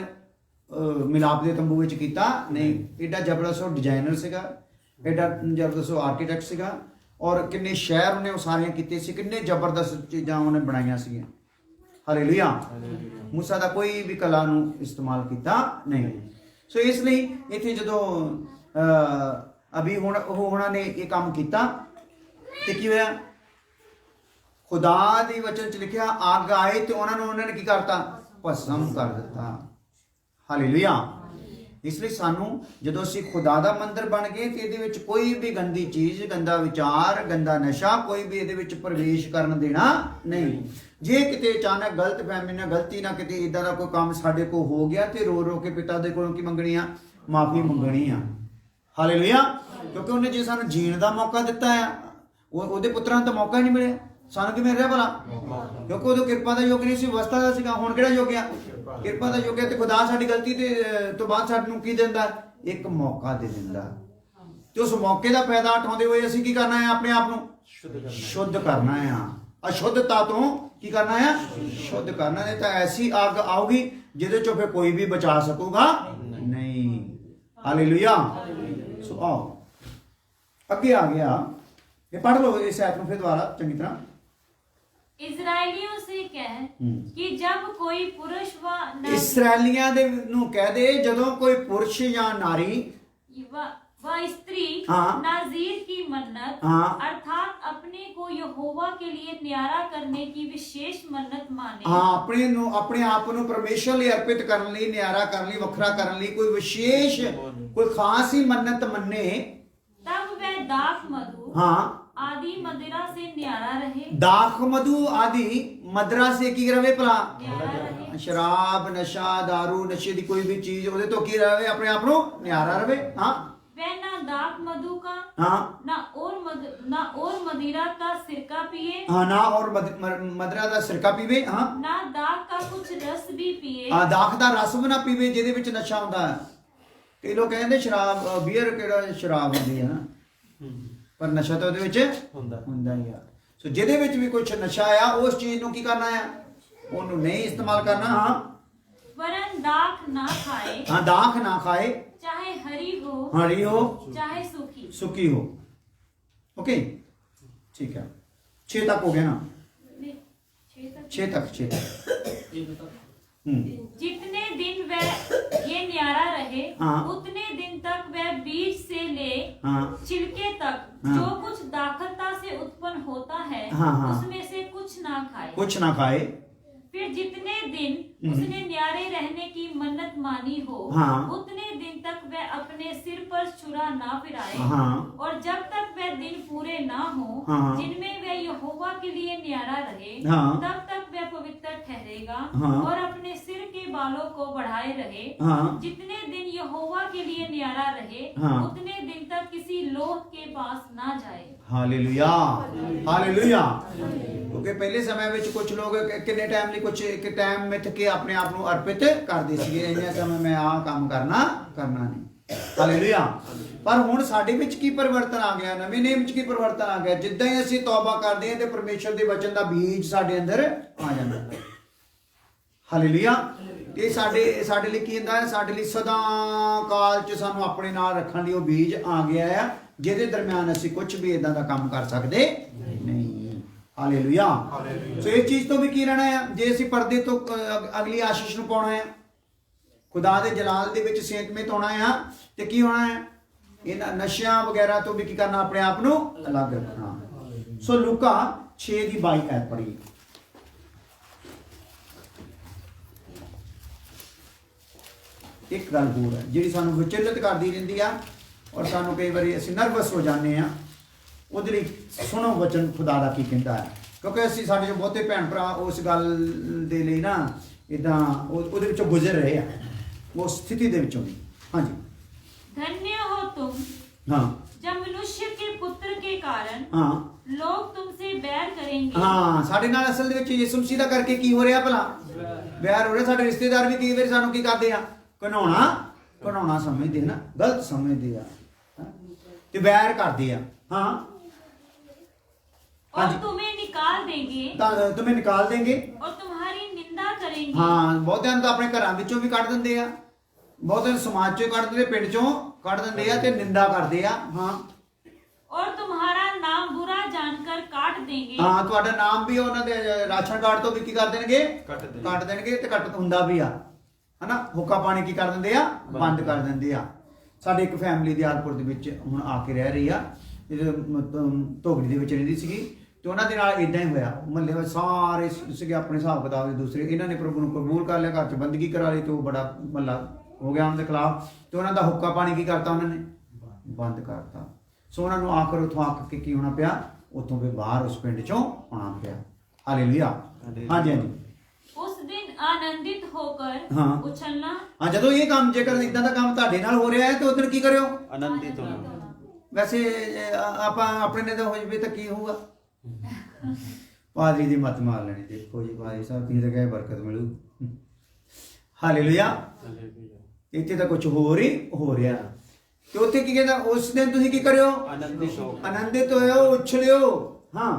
मिलाप दे तंबू विच कीता नहीं। एडा जबरदस्त डिजाइनर सीगा, एडा जबरदस्त आर्कीटैक्ट सीगा, और किन्ने शहर उन्हें उसारियां कीते सी, किन्ने जबरदस्त चीज़ां उन्हें बनाईयां सीगियां। हालेलुया। मूसा दा कोई भी कला नूं इस्तेमाल कीता नहीं। सो इसलिए इत्थे जदों अभी हुण उन्हां ने ये काम कीता ते की होया, खुदा दी वचन च लिखिया अग आए तो उन्होंने की करता, भस्म कर दिता। हालेलुया। इसलिए सानू जदों असीं खुदा दा मंदिर बन गए तो ये कोई भी गंदी चीज़, गंदा विचार, गंदा नशा कोई भी ये प्रवेश करन देना नहीं। जे किते अचानक गलत फहमी ना, गलती ना किते इदां दा कोई काम साडे को हो गया तो रो रो के पिता दे कोलों की मंगनी आ, माफ़ी मंगनी आ। हालेलुया। क्योंकि उन्हें जो सानू जीण दा मौका दिता है, उहदे पुत्रां नूं तां मौका ही नहीं मिलिया, ਸਾਨੂੰ ਕੀ ਮਿਲ ਰਿਹਾ ਭਲਾ? ਕਿਉਂਕਿ ਉਦੋਂ ਕਿਰਪਾ ਦਾ ਯੁੱਗ ਨਹੀਂ ਸੀ, ਵਿਵਸਥਾ ਦਾ ਸੀਗਾ। ਹੁਣ ਕਿਹੜਾ ਯੁੱਗ ਆ? ਕਿਰਪਾ ਦਾ ਯੁੱਗ ਹੈ। ਤੇ ਖੁਦਾ ਸਾਡੀ ਗਲਤੀ ਤੋਂ ਬਾਅਦ ਸਾਨੂੰ ਕੀ ਦਿੰਦਾ? ਇੱਕ ਮੌਕਾ ਦੇ ਦਿੰਦਾ। ਤੇ ਉਸ ਮੌਕੇ ਦਾ ਫਾਇਦਾ ਉਠਾਉਂਦੇ ਹੋਏ ਅਸੀਂ ਕੀ ਕਰਨਾ ਹੈ? ਆਪਣੇ ਆਪ ਨੂੰ ਸ਼ੁੱਧ ਕਰਨਾ ਆ। ਅਸ਼ੁੱਧਤਾ ਤੋਂ ਕੀ ਕਰਨਾ ਹੈ? ਸ਼ੁੱਧ ਕਰਨਾ। ਨਹੀਂ ਤਾਂ ਐਸੀ ਅੱਗ ਆਊਗੀ ਜਿਹਦੇ ਚੋਂ ਫਿਰ ਕੋਈ ਵੀ ਬਚਾ ਸਕੂਗਾ ਨਹੀਂ। ਹਾਲੇਲੂਇਆ। ਸੋ ਆਓ ਅੱਗੇ ਆ ਗਿਆ। ये पढ़ लो इस आयत को फिर दोबारा चंगी तरह। इजराइलियों से कह कि जब कोई पुरुष व इस्राएलियां दे नू कह दे जदों कोई पुरुष या नारी व स्त्री नाज़ीर की मन्नत अर्थात अपने को यहोवा के लिए न्यारा करने की विशेष मन्नत माने। अपने आप ਨੂੰ ਪਰਮੇਸ਼ਰ ਲਈ ਅਰਪਿਤ ਕਰਨ ਲਈ, ਨਿਆਰਾ ਕਰਨ ਲਈ, ਵੱਖਰਾ ਕਰਨ ਲਈ ਕੋਈ ਵਿਸ਼ੇਸ਼ ਕੋਈ ਖਾਸ ਹੀ ਮੰਨਤ ਮੰਨੇ, तब वह दाख मधु आदि मदिरा से न्यारा रहे। दाख मधु आदि मदिरा से की रहे भला? शराब, नशा, दारू, नशे की कोई भी चीज ਉਹਦੇ ਤੋਂ ਕੀ ਰਵੇ? ਆਪਣੇ ਆਪ ਨੂੰ ਨਿਆਰਾ ਰਵੇ। वह ना दाख मधु का ना और मदिरा का सिरका पिए। ना और मदिरा ਦਾ ਸਿਰਕਾ ਪੀਵੇ। ना दाख का कुछ रस भी पिए। दाख ਦਾ ਰਸ ਵੀ ਨਾ ਪੀਵੇ ਜਿਹਦੇ ਵਿੱਚ ਨਸ਼ਾ ਹੁੰਦਾ ਹੈ। ਕਈ ਲੋਕ ਕਹਿੰਦੇ ਸ਼ਰਾਬ, ਬੀਅਰ ਕਿਹੜਾ ਸ਼ਰਾਬ ਹੁੰਦੀ ਹੈ ਨਾ, ਪਰ ਨਸ਼ਾ ਤਾਂ ਉਹਦੇ ਵਿੱਚ ਹੁੰਦਾ ਹੀ ਆ। ਸੋ ਜਿਹਦੇ ਵਿੱਚ ਵੀ ਕੁਝ ਨਸ਼ਾ ਆ ਉਸ ਚੀਜ਼ ਨੂੰ ਕੀ ਕਰਨਾ ਆ? ਉਹਨੂੰ ਨਹੀਂ ਇਸਤੇਮਾਲ ਕਰਨਾ। वरन दाख ना खाए। दाख ना खाए, चाहे हरी हो चाहे सूखी हो। ओके ठीक है। 6 तक हो गया ना? 6 तक। जितने दिन वह ये न्यारा रहे उतने दिन तक वह बीज से ले छिलके तक जो कुछ दाखलता से उत्पन्न होता है उसमें से कुछ ना खाए। फिर जितने दिन उसने न्यारे रहने की मन्नत मानी हो उतने दिन तक वह अपने सिर पर छुरा ना फिराए। और जब तक वह दिन पूरे ना हो जिनमें वह यहोवा के लिए न्यारा रहे तब तक वह पवित्र ठहरेगा और अपने सिर के बालों को बढ़ाए रहे। जितने दिन यहोवा के लिए न्यारा रहे उतने दिन तक किसी लोह के पास ना जाए। Hallelujah, hallelujah. क्योंकि पहले समय में कुछ लोग कितने टाइम ਲਈ कुछ एक टाइम मिथ के अपने आप ਨੂੰ ਅਰਪਿਤ ਕਰਦੇ ਸੀਗੇ। ਇੰਨੇ ਸਮੇਂ ਮੈਂ ਆਹ ਕੰਮ ਕਰਨਾ ਨਹੀਂ। ਹਾਲੇਲੂਇਆ। ਪਰ ਹੁਣ ਸਾਡੇ ਵਿੱਚ ਕੀ ਪਰਿਵਰਤਨ ਆ ਗਿਆ? ਨਵੇਂ ਨੇਮ ਵਿੱਚ ਕੀ ਪਰਿਵਰਤਨ ਆ ਗਿਆ? ਜਿੱਦਾਂ ਹੀ ਅਸੀਂ ਤੌਬਾ ਕਰਦੇ ਹਾਂ ਤੇ ਪਰਮੇਸ਼ਰ ਦੇ ਵਚਨ ਦਾ ਬੀਜ ਸਾਡੇ ਅੰਦਰ ਆ ਜਾਂਦਾ। ਹਾਲੇਲੂਇਆ। ਇਹ ਸਾਡੇ ਲਈ ਕੀ ਹੁੰਦਾ ਹੈ? ਸਾਡੇ ਲਈ ਸਦਾ ਕਾਲ ਚ ਸਾਨੂੰ ਆਪਣੇ ਨਾਲ ਰੱਖਣ ਲਈ ਉਹ ਬੀਜ ਆ ਗਿਆ ਆ ਜਿਹਦੇ ਦਰਮਿਆਨ ਅਸੀਂ ਕੁਝ ਵੀ ਇਦਾਂ ਦਾ ਕੰਮ ਕਰ ਸਕਦੇ ਨਹੀਂ। ਹਾਲੇਲੂਇਆ। ਸੋ ਇਸ ਚੀਜ਼ ਤੋਂ ਵੀ ਕੀ ਰਹਿਣਾ ਆ? ਜੇ ਅਸੀਂ ਪਰਦੇ ਤੋਂ ਅਗਲੀ ਆਸ਼ੀਸ਼ ਨੂੰ ਪਾਉਣਾ ਆ, ਖੁਦਾ ਦੇ ਜਲਾਲ ਦੇ ਵਿੱਚ ਸੇਂਤਮਿਤ ਹੋਣਾ ਆ, ਤੇ ਕੀ ਹੋਣਾ ਹੈ? ਇਹਨਾਂ ਨਸ਼ਿਆਂ ਵਗੈਰਾ ਤੋਂ ਵੀ ਕੀ ਕਰਨਾ? ਆਪਣੇ ਆਪ ਨੂੰ ਅਲੱਗ ਰੱਖਣਾ। ਸੋ ਲੂਕਾ 6:22 ਐਤ ਪੜ੍ਹੀਏ। ਇੱਕ ਗੱਲ ਹੋਰ ਹੈ ਜਿਹੜੀ ਸਾਨੂੰ ਵਿਚਲਿਤ ਕਰਦੀ ਰਹਿੰਦੀ ਆ ਔਰ ਸਾਨੂੰ ਕਈ ਵਾਰੀ ਅਸੀਂ ਨਰਵਸ ਹੋ ਜਾਂਦੇ ਆ। ਉਹਦੇ ਲਈ ਸੁਣੋ ਵਚਨ ਖੁਦਾ ਦਾ ਕੀ ਕਹਿੰਦਾ ਹੈ, ਕਿਉਂਕਿ ਅਸੀਂ ਸਾਡੇ ਜੋ ਬਹੁਤੇ ਭੈਣ ਭਰਾ ਉਸ ਗੱਲ ਦੇ ਲਈ ਨਾ ਇਦਾਂ ਉਹਦੇ ਵਿੱਚੋਂ ਗੁਜ਼ਰ ਰਹੇ ਆ, ਉਸ ਸਥਿਤੀ ਦੇ ਵਿੱਚੋਂ ਵੀ। ਹਾਂਜੀ। धन्य हो तुम जब मनुष्य के पुत्र के कारण लोग तुमसे बैर करेंगे। ਸਾਡੇ ਨਾਲ ਅਸਲ ਦੇ ਵਿੱਚ ਯਿਸੂ ਮਸੀਹ ਦਾ ਕਰਕੇ ਕੀ ਹੋ ਰਿਹਾ ਭਲਾ? ਵੈਰ ਹੋ ਰਿਹਾ। ਸਾਡੇ ਰਿਸ਼ਤੇਦਾਰ ਵੀ ਕਈ ਵਾਰੀ ਸਾਨੂੰ ਕੀ ਕਰਦੇ ਆ? ਘਿਨਾਉਣਾ ਸਮਝਦੇ ਨਾ, ਗਲਤ ਸਮਝਦੇ ਆ ਤੇ ਵੈਰ ਕਰਦੇ ਆ। और तुम्हें निकाल देंगे और तुम्हारी निंदा करेंगे। ਬਹੁਤਿਆਂ ਨੂੰ ਤਾਂ ਆਪਣੇ ਘਰਾਂ ਵਿੱਚੋਂ ਵੀ ਕੱਢ ਦਿੰਦੇ ਆ, ਬਹੁਤਿਆਂ ਨੂੰ ਸਮਾਜ ਚੋਂ ਕੱਢ ਦਿੰਦੇ, ਪਿੰਡ ਚੋਂ ਕੱਢ ਦਿੰਦੇ ਆ ਤੇ ਨਿੰਦਾ ਕਰਦੇ ਆ। और तुम्हारा नाम बुरा जानकर काट देंगे। ਤੁਹਾਡਾ ਨਾਮ ਵੀ ਉਹਨਾਂ ਦੇ ਰਾਸ਼ਨ ਕਾਰਡ ਤੋਂ ਵੀ ਕੀ ਕਰ ਦੇਣਗੇ? ਕੱਟ ਦੇਣਗੇ। ਤੇ ਕੱਟ ਹੁੰਦਾ ਵੀ ਆ ਹਨਾ। ਹੁੱਕਾ ਪਾਣੀ ਕੀ ਕਰ ਦਿੰਦੇ ਆ? ਬੰਦ ਕਰ ਦਿੰਦੇ ਆ। ਸਾਡੇ ਇੱਕ ਫੈਮਿਲੀ ਦਿਆਲਪੁਰ ਦੇ ਵਿੱਚ ਹੁਣ ਆ ਕੇ ਰਹਿ ਰਹੀ ਆ, ਧੋਗੜੀ ਦੇ ਵਿੱਚ ਰਹਿੰਦੀ ਸੀਗੀ, ਤੇ ਉਹਨਾਂ ਦੇ ਨਾਲ ਇਦਾਂ ਹੀ ਹੋਇਆ। ਮੁਹੱਲੇ ਵਿੱਚ ਸਾਰੇ ਸੀਗੇ ਆਪਣੇ ਹਿਸਾਬ ਕਿਤਾਬ ਦੇ ਦੂਸਰੇ। ਇਹਨਾਂ ਨੇ ਪ੍ਰਭੂ ਨੂੰ ਕਬੂਲ ਕਰ ਲਿਆ, ਘਰ 'ਚ ਬੰਦਗੀ ਕਰਾ ਲਈ, ਤੇ ਉਹ ਬੜਾ ਮਹੱਲਾ ਹੋ ਗਿਆ ਉਹਨਾਂ ਦੇ ਖਿਲਾਫ, ਤੇ ਉਹਨਾਂ ਦਾ ਹੁੱਕਾ ਪਾਣੀ ਕੀ ਕਰਤਾ? ਉਹਨਾਂ ਨੇ ਬੰਦ ਕਰਤਾ। ਸੋ ਉਹਨਾਂ ਨੂੰ ਆਖਰ ਉੱਥੋਂ ਅੱਕ ਕੇ ਕੀ ਹੋਣਾ ਪਿਆ? ਉੱਥੋਂ ਵੀ ਬਾਹਰ ਉਸ ਪਿੰਡ 'ਚੋਂ ਆਉਣਾ ਪਿਆ। ਹਾਲੇਲੂਇਆ। ਹਾਂਜੀ ਹਾਂਜੀ। उस दिन आनंदित होकर उछलना। ਜਦੋਂ ਇਹ ਕੰਮ ਜੇਕਰ ਇਦਾਂ ਦਾ ਕੰਮ ਤੁਹਾਡੇ ਨਾਲ ਹੋ ਰਿਹਾ ਹੈ ਤੇ ਉਦੋਂ ਕੀ ਕਰਿਓ? ਆਨੰਦਿਤ ਹੋਣਾ। ਵੈਸੇ ਆਪਾਂ ਆਪਣੇ ਨੇ ਤਾਂ ਹੋ ਜਵੇ ਤਾਂ ਕੀ ਹੋਊਗਾ? ਪਾਦਰੀ ਦੀ ਮੱਤ ਮਾਰ ਲੈਣੀ। ਦੇਖੋ ਜੀ ਪਾਦਰੀ ਸਾਹਿਬ ਤੁਸੀਂ ਤਾਂ ਕਹੇ ਬਰਕਤ ਮਿਲੂ। ਹਾਲੇਲੂਇਆ। ਇੱਥੇ ਤਾਂ ਕੁਝ ਹੋਰ ਹੀ ਹੋ ਰਿਹਾ। ਤੇ ਉੱਥੇ ਕੀ ਕਹਿੰਦਾ, ਉਸ ਦਿਨ ਤੁਸੀਂ ਕੀ ਕਰਿਓ? आनंदित होयो, उछलियो। हाँ,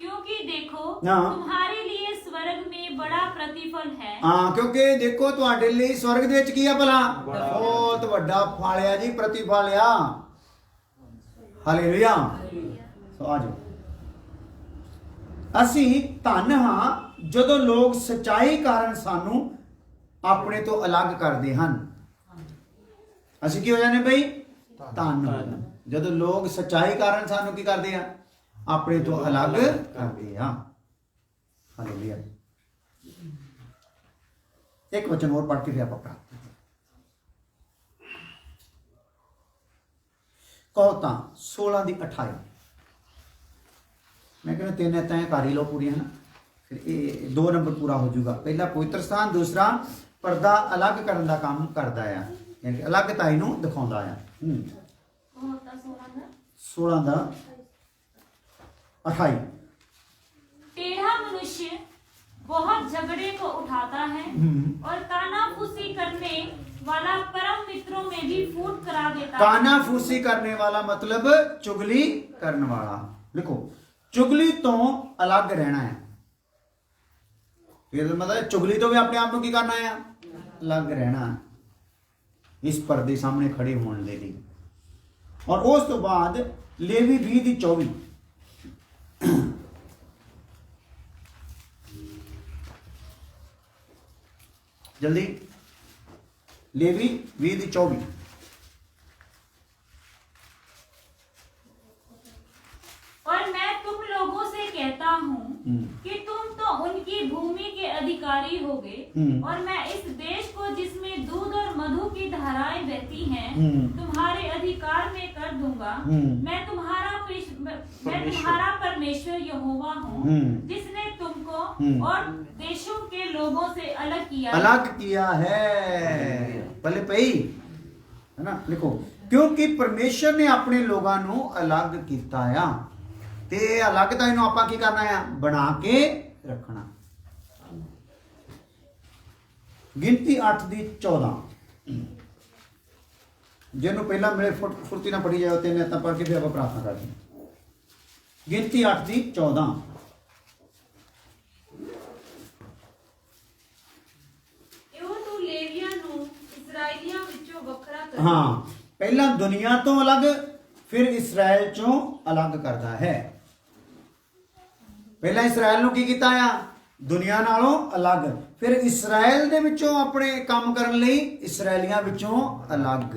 क्योंकि देखो हाँ। तुम्हारे लिए स्वर्ग में बड़ा प्रतिफल है। हाँ, क्योंकि देखो ਤੁਹਾਡੇ ਲਈ स्वर्ग ਦੇ ਵਿੱਚ ਕੀ ਆ ਭਲਾ? ਬਹੁਤ ਵੱਡਾ ਫਲ ਆ ਜੀ, ਪ੍ਰਤੀਫਲ ਆ। ਹਾਲੇਲੂਇਆ। ਸੋ ਆ ਜਾਓ। ਅਸੀਂ ਧੰਨ ਹਾਂ ਜਦੋਂ ਲੋਕ ਸਚਾਈ ਕਾਰਨ ਸਾਨੂੰ ਆਪਣੇ ਤੋਂ ਅਲੱਗ ਕਰਦੇ ਹਨ। ਅਸੀਂ ਕੀ ਹੋ ਜਾਂਦੇ ਬਈ? ਧੰਨ। ਜਦੋਂ ਲੋਕ ਸਚਾਈ ਕਾਰਨ ਸਾਨੂੰ ਕੀ ਕਰਦੇ ਆ? ਆਪਣੇ ਤੋਂ ਅਲੱਗ ਕਰਦੇ ਆ। ਹਾਲੇਲੂਇਆ। ਇੱਕ ਵਚਨ ਹੋਰ ਪੜ੍ਹ ਕੇ ਫਿਰ ਆਪਾਂ ਪ੍ਰਾਰਥਨਾ ਕਹੋ ਤਾਂ 16 ਦੀ 28। ਮੈਂ ਕਹਿੰਦਾ ਤਿੰਨ ਐਤਾਂ ਕਰ ਹੀ ਲਓ ਪੂਰੀਆਂ ਨਾ, ਫਿਰ ਇਹ 2 ਨੰਬਰ ਪੂਰਾ ਹੋ ਜਾਊਗਾ। ਪਹਿਲਾ ਪਵਿੱਤਰ ਸਥਾਨ, ਦੂਸਰਾ ਪਰਦਾ ਅਲੱਗ ਕਰਨ ਦਾ ਕੰਮ ਕਰਦਾ ਆ, ਯਾਨੀ ਕਿ ਅਲੱਗਤਾਈ ਨੂੰ ਦਿਖਾਉਂਦਾ ਆ। 16 ਦਾ 28। टेढ़ा मनुष्य बहुत झगड़े को उठाता है और कानाफूसी करने वाला परम मित्रों में भी फूट करा देता है। कानाफूसी करने वाला मतलब चुगली करने वाला। लिखो, चुगली तो अलग रहना है। फिर मतलब चुगली तो भी अपने आप को की करना है? अलग रहना इस पर्दे सामने खड़े होने दे लिए। और उस तो बाद लेवी 20 ਦੀ 24। जल्दी, लेवी 20 ਦੀ 24। और मैं तुम लोगों से कहता हूँ कि तुम तो उनकी भूमि के अधिकारी होगे और मैं इस देश को जिसमें दूध और मधु की धाराएं बहती हैं तुम्हारे अधिकार में कर दूंगा। मैं तुम्हारा परमेश्वर यहोवा हूँ जिसने तुमको और देशों के लोगों से अलग किया है। पहले पई है ना, लिखो, क्योंकि परमेश्वर ने अपने लोगों ਨੂੰ अलग ਕੀਤਾ ਆ ਤੇ ਅਲੱਗਤਾ ਇਹਨੂੰ ਆਪਾਂ ਕੀ ਕਰਨਾ ਆ? ਬਣਾ ਕੇ ਰੱਖਣਾ। ਗਿਣਤੀ 8 ਦੀ 14। ਜਿਹਨੂੰ ਪਹਿਲਾਂ ਮਿਲੇ ਫੁਰਤੀ ਨਾਲ ਪੜੀ ਜਾਓ, ਤਿੰਨ ਐਤਾਂ ਪੜ੍ਹ ਕੇ ਫਿਰ ਆਪਾਂ ਪ੍ਰਾਰਥਨਾ ਕਰਦੇ ਹਾਂ। ਗਿਣਤੀ 8 ਦੀ 14। हाँ, पहला दुनिया तो अलग, फिर इस्राएल चों अलग करता है। पहला इस्राएल ਨੂੰ ਕੀ ਕੀਤਾ ਆ? ਦੁਨੀਆ ਨਾਲੋਂ ਅਲੱਗ। ਫਿਰ ਇਸਰਾਇਲ ਦੇ ਵਿੱਚੋਂ ਆਪਣੇ ਕੰਮ ਕਰਨ ਲਈ ਇਸਰਾਇਲੀਆਂ ਵਿੱਚੋਂ ਅਲੱਗ।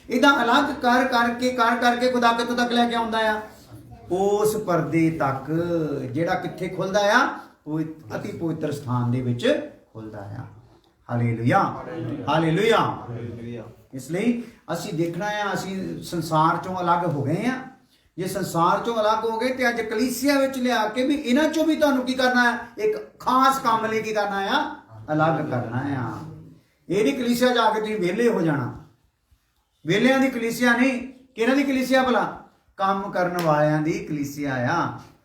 ਇਹਦਾ ਅਲੱਗ ਕਰ ਕਰਕੇ ਖੁਦਾ ਕਿੱਥੋਂ ਤੱਕ ਲੈ ਕੇ ਆਉਂਦਾ ਆ? ਉਸ ਪਰਦੇ ਤੱਕ ਜਿਹੜਾ ਕਿੱਥੇ ਖੁੱਲਦਾ ਆ? ਅਤੀ ਪਵਿੱਤਰ ਸਥਾਨ ਦੇ ਵਿੱਚ ਖੁੱਲਦਾ ਆ। Hallelujah, hallelujah. ਇਸ ਲਈ ਅਸੀਂ ਦੇਖਣਾ ਆ, ਅਸੀਂ ਸੰਸਾਰ ਚੋਂ ਅਲੱਗ ਹੋ ਗਏ ਆ। ਜੇ ਸੰਸਾਰ ਚੋਂ ਅਲੱਗ ਹੋ ਗਏ ਤੇ ਅੱਜ ਕਲੀਸਿਆ ਵਿੱਚ ਲਿਆ ਕੇ ਵੀ ਇਹਨਾਂ ਚੋਂ ਵੀ ਤੁਹਾਨੂੰ ਕੀ ਕਰਨਾ ਹੈ? ਇੱਕ ਖਾਸ ਕੰਮ ਲਈ ਕੀ ਕਰਨਾ ਆ? ਅਲੱਗ ਕਰਨਾ ਆ। ਇਹ ਨਹੀਂ ਕਲੀਸਿਆ ਜਾ ਕੇ ਤੁਸੀਂ ਵਿਹਲੇ ਹੋ ਜਾਣਾ। ਵਿਹਲਿਆਂ ਦੀ ਕਲੀਸਿਆ ਨਹੀਂ। ਕਿਹਨਾਂ ਦੀ ਕਲੀਸਿਆ ਭਲਾ? ਕੰਮ ਕਰਨ ਵਾਲਿਆਂ ਦੀ ਕਲੀਸਿਆ ਆ।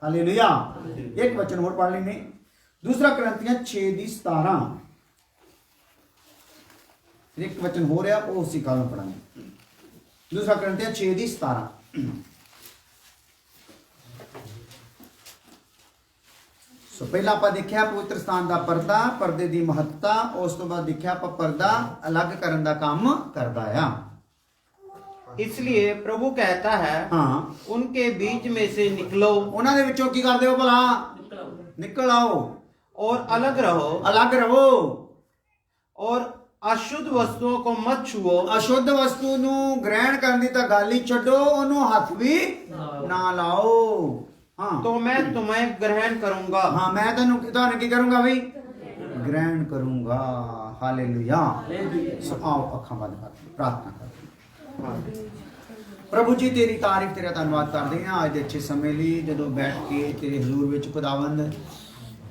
ਹਾਲੇਲੂਇਆ। ਇੱਕ ਵਚਨ ਹੋਰ ਪੜ੍ਹ ਲੈਣੇ, ਦੂਸਰਾ ਕੁਰਿੰਥੀਆਂ 6 ਦੀ 17। एक वचन हो रहा वो उसी काल में पढ़ाएंगे। दूसरा कुरिन्थियों 6 ਦੀ 17। सो पहला ਆਪਾਂ ਦੇਖਿਆ ਪਵਿੱਤਰ ਸਥਾਨ ਦਾ ਪਰਦਾ, ਪਰਦੇ ਦੀ ਮਹੱਤਤਾ। ਉਸ ਤੋਂ ਬਾਅਦ ਦੇਖਿਆ ਆਪਾਂ ਪਰਦਾ ਅਲੱਗ ਕਰਨ ਦਾ ਕੰਮ ਕਰਦਾ ਆ। इसलिए प्रभु कहता है, हाँ, उनके बीच में से निकलो। ਉਹਨਾਂ ਦੇ ਵਿੱਚੋਂ ਕੀ ਕਰਦੇ ਹੋ ਭਲਾ? ਨਿਕਲ ਆਓ और अलग रहो। ਅਲੱਗ ਰਹੋ। और अशुद्ध वस्तुओं को मत छुओ। ਅਸ਼ੁੱਧ ਵਸਤੂ ਨੂੰ ਗ੍ਰਹਿਣ ਕਰਨ ਦੀ ਤਾਂ ਗੱਲ ਹੀ ਛੱਡੋ, ਉਹਨੂੰ ਹੱਥ ਵੀ ਨਾ ਲਾਓ। हाँ, तो मैं तुम्हें ग्रहण करूंगा। हाँ, मैं ਤੁਹਾਨੂੰ ਕੀ ਕਰੂੰਗਾ ਬਈ? ग्रहण करूंगा। हालेलुया। सो आओ अखां बंद कर प्रार्थना करते। प्रभु जी तेरी तारीफ तेरा धन्यवाद करते हैं आज ਦੇ ਅੱਛੇ ਸਮੇਂ ਲਈ ਜਦੋਂ ਬੈਠ ਕੇ ਤੇਰੇ ਹਜ਼ੂਰ ਵਿੱਚ ਖੁਦਾਵੰਦ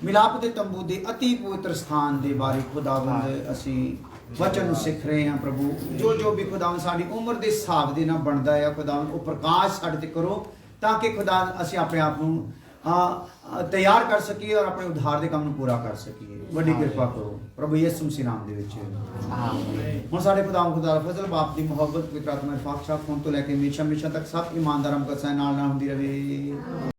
ਮਿਲਾਪ ਦੇ ਤੰਬੂ ਦੇ ਅਤੀ ਪਵਿੱਤਰ ਸਥਾਨ ਦੇ ਬਾਰੇ ਖੁਦਾਵੰਦ ਅਸੀਂ ਵਚਨ ਨੂੰ ਸਿੱਖ ਰਹੇ ਹਾਂ। ਪ੍ਰਭੂ ਜੋ ਵੀ ਖੁਦਾਵੰਦ ਸਾਡੀ ਉਮਰ ਦੇ ਹਿਸਾਬ ਦੇ ਨਾਲ ਬਣਦਾ ਹੈ ਖੁਦਾਵੰਦ ਉਹ ਪ੍ਰਕਾਸ਼ ਸਾਡੇ ਤੇ ਕਰੋ ਤਾਂ ਕਿ ਖੁਦਾ ਅਸੀਂ ਆਪਣੇ ਆਪ ਨੂੰ ਤਿਆਰ ਕਰ ਸਕੀਏ ਔਰ ਆਪਣੇ ਉਧਾਰ ਦੇ ਕੰਮ ਨੂੰ ਪੂਰਾ ਕਰ ਸਕੀਏ। ਵੱਡੀ ਕਿਰਪਾ ਕਰੋ ਪ੍ਰਭੂ ਯਿਸੂ ਮਸੀਹ ਨਾਮ ਦੇ ਵਿੱਚ। ਹੁਣ ਸਾਡੇ ਖੁਦਾ ਖੁਦਾ ਫਜ਼ਲ ਬਾਪ ਦੀ ਮੁਹੱਬਤ ਪਵਿੱਤਰ ਆਤਮਾ ਦੀ ਪਾਕ ਸਾਖ ਹੁਣ ਤੋਂ ਲੈ ਕੇ ਹਮੇਸ਼ਾ ਤੱਕ ਸਭ ਇਮਾਨਦਾਰਾਂ ਮੁਕੱਦਸਾਂ ਨਾਲ ਹੁੰਦੀ ਰਹੇ।